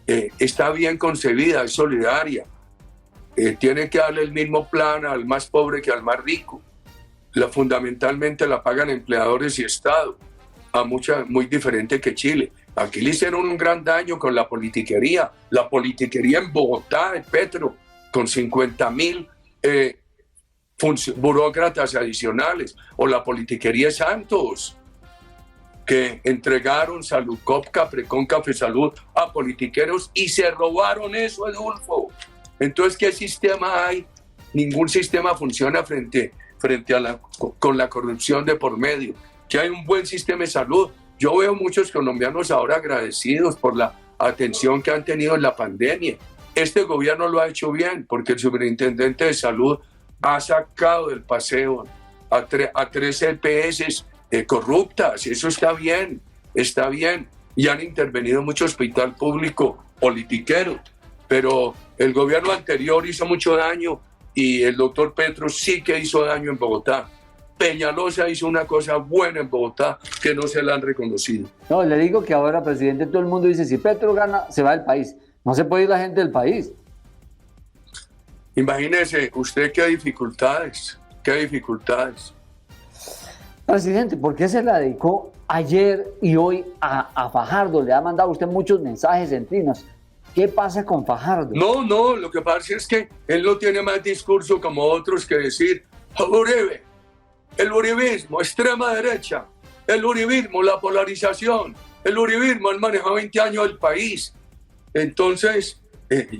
está bien concebida, es solidaria. Tiene que darle el mismo plan al más pobre que al más rico. Fundamentalmente la pagan empleadores y Estado. muy diferente que Chile. Aquí le hicieron un gran daño con la politiquería en Bogotá, de Petro, con 50.000 burócratas adicionales, o la politiquería de Santos, que entregaron Saludcop, Caprecon, Café Salud a politiqueros y se robaron eso, Adolfo. Entonces, ¿qué sistema hay? Ningún sistema funciona frente con la corrupción de por medio. Que hay un buen sistema de salud. Yo veo muchos colombianos ahora agradecidos por la atención que han tenido en la pandemia. Este gobierno lo ha hecho bien porque el superintendente de salud ha sacado del paseo a 3 EPS corruptas. Eso está bien. Y han intervenido mucho hospital público politiquero. Pero el gobierno anterior hizo mucho daño y el doctor Petro sí que hizo daño en Bogotá. Peñalosa hizo una cosa buena en Bogotá que no se la han reconocido. No, le digo que ahora, presidente, todo el mundo dice, si Petro gana, se va del país. No se puede ir la gente del país. Imagínese usted qué dificultades. Presidente, ¿por qué se la dedicó ayer y hoy a Fajardo? Le ha mandado usted muchos mensajes en trinos. ¿Qué pasa con Fajardo? No, lo que pasa es que él no tiene más discurso como otros que decir Uribe, el uribismo, extrema derecha, el uribismo, la polarización, el uribismo, él manejó 20 años el país. Entonces,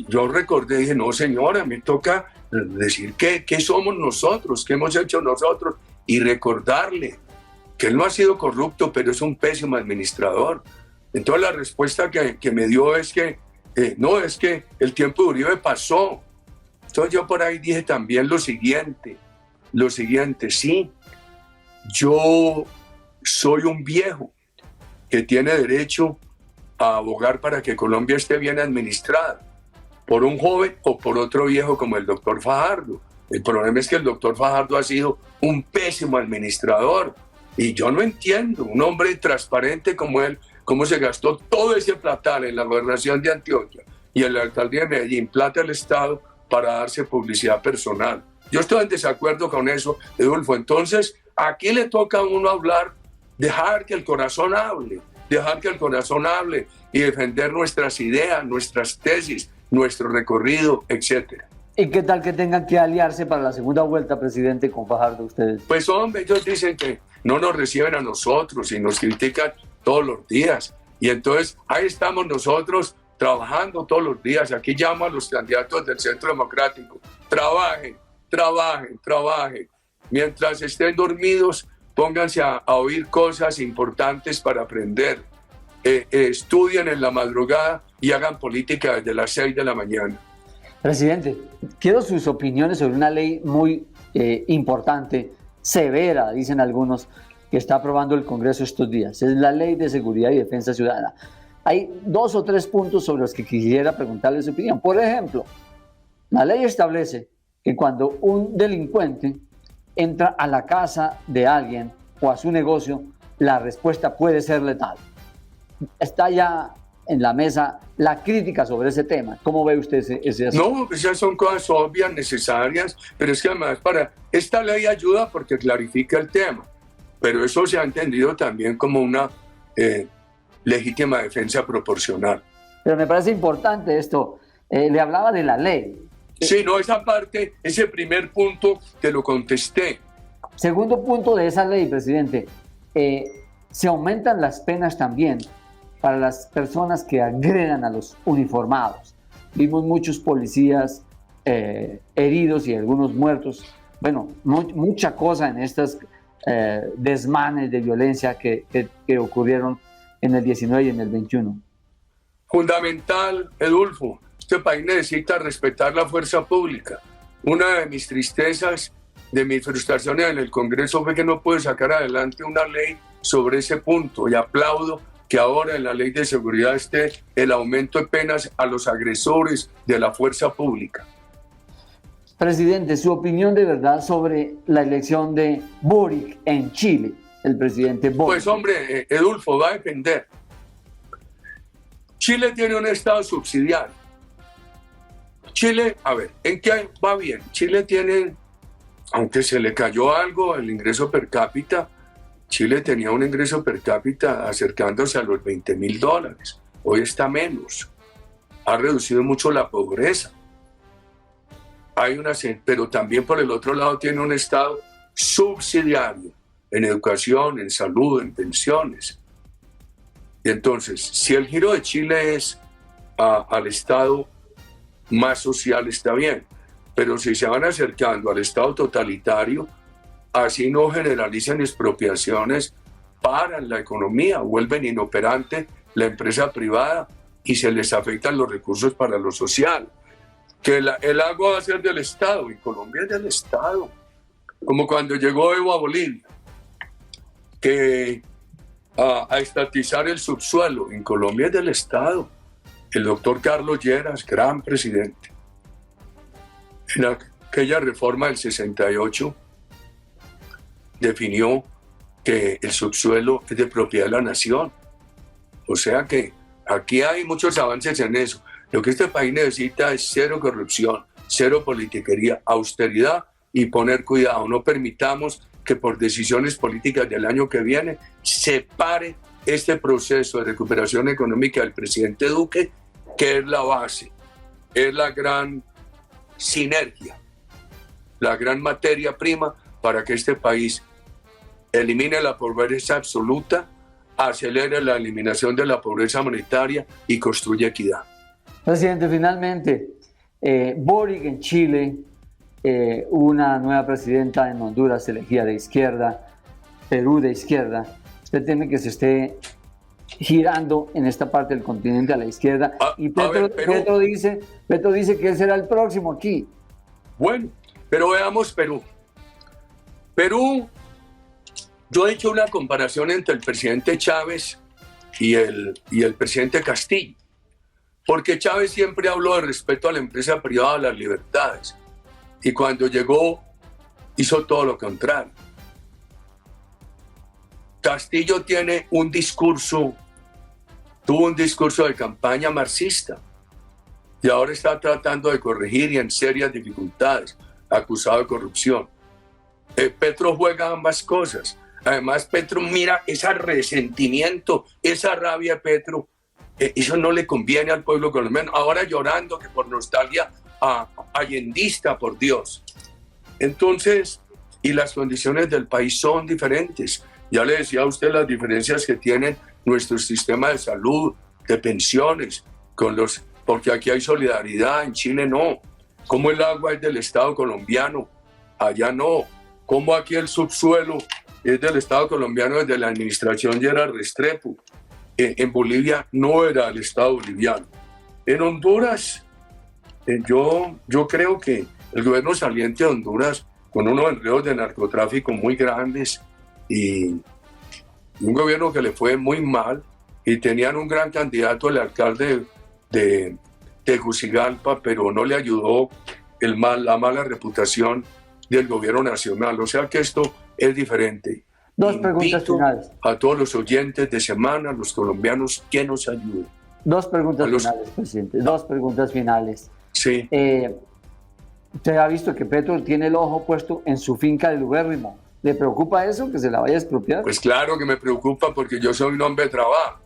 yo recordé, dije, no señora, me toca decir qué somos nosotros, qué hemos hecho nosotros y recordarle que él no ha sido corrupto, pero es un pésimo administrador. Entonces la respuesta que me dio es que no, es que el tiempo de Uribe pasó. Entonces yo por ahí dije también lo siguiente, sí, yo soy un viejo que tiene derecho a abogar para que Colombia esté bien administrada, por un joven o por otro viejo como el doctor Fajardo. El problema es que el doctor Fajardo ha sido un pésimo administrador y yo no entiendo, un hombre transparente como él, cómo se gastó todo ese platal en la gobernación de Antioquia y en la alcaldía de Medellín, plata del Estado, para darse publicidad personal. Yo estoy en desacuerdo con eso, Adolfo. Entonces, aquí le toca a uno hablar, dejar que el corazón hable y defender nuestras ideas, nuestras tesis, nuestro recorrido, etc. ¿Y qué tal que tengan que aliarse para la segunda vuelta, presidente, con Fajardo ustedes? Pues hombre, ellos dicen que no nos reciben a nosotros y nos critican todos los días. Y entonces ahí estamos nosotros trabajando todos los días. Aquí llamo a los candidatos del Centro Democrático. Trabajen. Mientras estén dormidos, pónganse a oír cosas importantes para aprender. Estudien en la madrugada y hagan política desde las 6 de la mañana. Presidente, quiero sus opiniones sobre una ley muy importante, severa, dicen algunos, que está aprobando el Congreso estos días. Es la Ley de Seguridad y Defensa Ciudadana. Hay 2 o 3 puntos sobre los que quisiera preguntarle su opinión. Por ejemplo, la ley establece que cuando un delincuente entra a la casa de alguien o a su negocio, la respuesta puede ser letal. Está ya en la mesa la crítica sobre ese tema. ¿Cómo ve usted ese asunto? No, pues ya son cosas obvias, necesarias, pero es que además esta ley ayuda porque clarifica el tema, pero eso se ha entendido también como una legítima defensa proporcional. Pero me parece importante esto. Le hablaba de la ley. Sí, no, esa parte, ese primer punto te lo contesté. Segundo punto de esa ley, presidente, se aumentan las penas también para las personas que agredan a los uniformados. Vimos muchos policías heridos y algunos muertos. Bueno, mucha cosa en estos desmanes de violencia que ocurrieron en el 19 y en el 21. Fundamental, Adolfo. Este país necesita respetar la fuerza pública. Una de mis tristezas, de mis frustraciones en el Congreso fue que no pude sacar adelante una ley sobre ese punto y aplaudo que ahora en la ley de seguridad esté el aumento de penas a los agresores de la fuerza pública. Presidente, su opinión de verdad sobre la elección de Boric en Chile, el presidente Boric. Pues hombre, Adolfo, va a depender. Chile tiene un estado subsidiario. Chile, a ver, ¿en qué va bien? Chile tiene, aunque se le cayó algo el ingreso per cápita, Chile tenía un ingreso per cápita acercándose a los $20.000. Hoy está menos. Ha reducido mucho la pobreza. Pero también por el otro lado tiene un Estado subsidiario en educación, en salud, en pensiones. Y entonces, si el giro de Chile es al Estado más social, está bien, pero si se van acercando al Estado totalitario, así no generalizan expropiaciones, paran la economía, vuelven inoperante la empresa privada y se les afectan los recursos para lo social. Que el agua va a ser del Estado, y Colombia es del Estado. Como cuando llegó Evo a Bolivia, que a estatizar el subsuelo, en Colombia es del Estado. El doctor Carlos Lleras, gran presidente, en aquella reforma del 68, definió que el subsuelo es de propiedad de la nación. O sea que aquí hay muchos avances en eso. Lo que este país necesita es cero corrupción, cero politiquería, austeridad y poner cuidado. No permitamos que por decisiones políticas del año que viene se pare este proceso de recuperación económica del presidente Duque, que es la base, es la gran sinergia, la gran materia prima para que este país elimine la pobreza absoluta, acelere la eliminación de la pobreza monetaria y construya equidad. Presidente, finalmente, Boric en Chile, una nueva presidenta en Honduras elegida de izquierda, Perú de izquierda. ¿Usted teme que se esté girando en esta parte del continente a la izquierda? Y Petro dice que él será el próximo aquí. Bueno, pero veamos Perú. Perú, yo he hecho una comparación entre el presidente Chávez y el presidente Castillo. Porque Chávez siempre habló de respeto a la empresa privada, a las libertades. Y cuando llegó, hizo todo lo contrario. Castillo tuvo un discurso de campaña marxista. Y ahora está tratando de corregir y en serias dificultades, acusado de corrupción. Petro juega ambas cosas. Además, Petro mira ese resentimiento, esa rabia de Petro. Eso no le conviene al pueblo colombiano. Ahora llorando que por nostalgia allendista, por Dios. Entonces, y las condiciones del país son diferentes. Ya le decía a usted las diferencias que tienen nuestro sistema de salud, de pensiones, porque aquí hay solidaridad, en Chile no. Como el agua es del Estado colombiano, allá no. Como aquí el subsuelo es del Estado colombiano desde la administración Gerard Restrepo. En Bolivia no era el Estado boliviano. En Honduras, yo creo que el gobierno saliente de Honduras, con unos enredos de narcotráfico muy grandes y un gobierno que le fue muy mal, y tenían un gran candidato, el alcalde de Tegucigalpa, pero no le ayudó la mala reputación del gobierno nacional. O sea que esto es diferente. Dos preguntas finales. A todos los oyentes de Semana, los colombianos, que nos ayuden. Dos preguntas finales, presidente. Dos preguntas finales. Sí. Usted ha visto que Petro tiene el ojo puesto en su finca de Lubérrimo. ¿Le preocupa eso, que se la vaya a expropiar? Pues claro que me preocupa, porque yo soy un hombre de trabajo.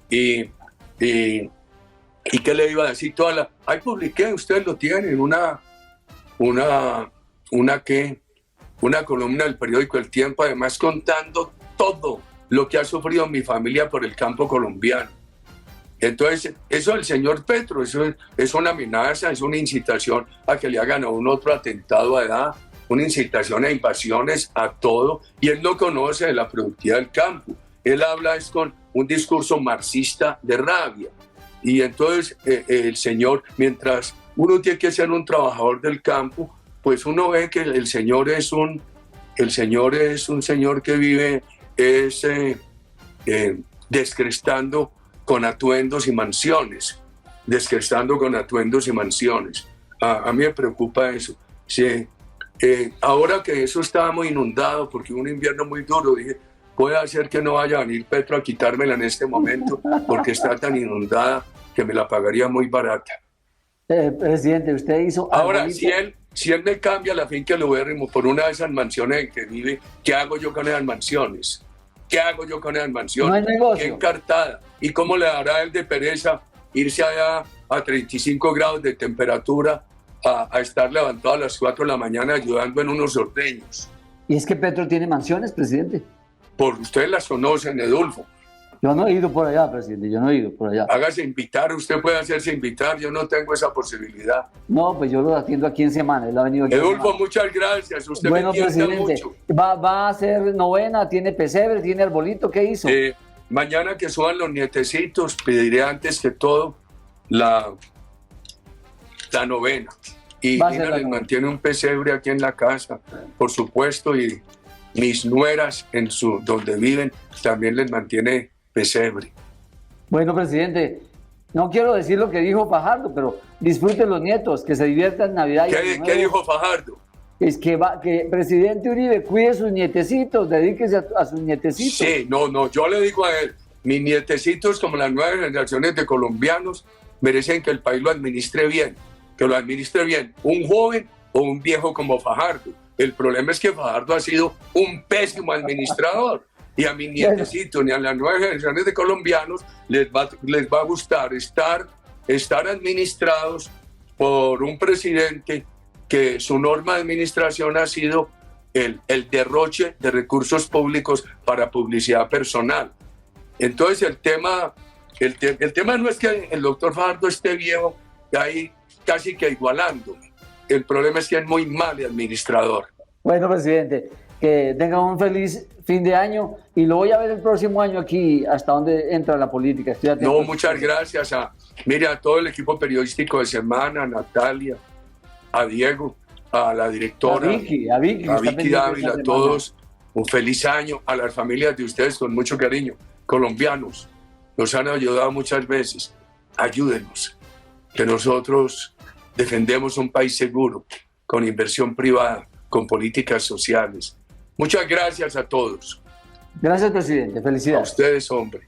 ¿Y qué le iba a decir? Ahí publiqué, ustedes lo tienen, una columna del periódico El Tiempo, además contando todo lo que ha sufrido mi familia por el campo colombiano. Entonces, eso del señor Petro, eso es una amenaza, es una incitación a que le hagan a un otro atentado a edad, una incitación a invasiones, a todo, y él no conoce de la productividad del campo. Él habla con un discurso marxista de rabia. Y entonces el señor, mientras uno tiene que ser un trabajador del campo, pues uno ve que el señor es un señor que vive descrestando con atuendos y mansiones, A mí me preocupa eso. Sí, ahora que eso estaba muy inundado, porque hubo un invierno muy duro, dije, puede ser que no vaya a venir Petro a quitármela en este momento, porque está tan inundada que me la pagaría muy barata. Presidente, usted hizo... Ahora, si él me cambia la finca del Ubérrimo por una de esas mansiones en que vive, ¿qué hago yo con esas mansiones? ¿Qué hago yo con esas mansiones? No hay negocio. ¿Qué encartada? ¿Y cómo le dará él de pereza irse allá a 35 grados de temperatura a estar levantado a las 4 de la mañana ayudando en unos ordeños? Y es que Petro tiene mansiones, presidente. Por ustedes las conocen, Edulfo. Yo no he ido por allá, presidente, yo no he ido por allá. Hágase invitar, usted puede hacerse invitar, yo no tengo esa posibilidad. No, pues yo lo atiendo aquí en semana, él ha venido aquí en Edulfo, semana. muchas gracias, usted Bueno, me entiende presidente, mucho. va a hacer novena, tiene pesebre, tiene arbolito, ¿qué hizo? Mañana que suban los nietecitos, pediré antes que todo la novena. Y Va a ser Nina la les novena. mantiene un pesebre aquí en la casa, por supuesto, y mis nueras donde viven también les mantiene pesebre. Bueno, presidente, no quiero decir lo que dijo Fajardo, pero disfruten los nietos, que se diviertan en Navidad y Año ¿Qué Nuevo. dijo Fajardo? Es que presidente Uribe cuide a sus nietecitos, dedíquese a sus nietecitos. Sí, no, yo le digo a él, mis nietecitos como las nuevas generaciones de colombianos merecen que el país lo administre bien, que lo administre bien un joven o un viejo como Fajardo. El problema es que Fajardo ha sido un pésimo administrador y a mis nietecitos ni a las nuevas generaciones de colombianos les va a gustar estar administrados por un presidente que su norma de administración ha sido el derroche de recursos públicos para publicidad personal. Entonces el tema no es que el doctor Fajardo esté viejo, ahí casi que igualándome. El problema es que es muy mal administrador. Bueno, presidente, que tengan un feliz fin de año y lo voy a ver el próximo año aquí hasta donde entra la política. Estoy atento. No, muchas gracias a todo el equipo periodístico de Semana, a Natalia, a Diego, a la directora, a Vicky Dávila, a todos. Un feliz año, a las familias de ustedes con mucho cariño. Colombianos, nos han ayudado muchas veces. Ayúdenos, que nosotros defendemos un país seguro, con inversión privada, con políticas sociales. Muchas gracias a todos. Gracias, presidente. A Felicidades. ustedes, hombre.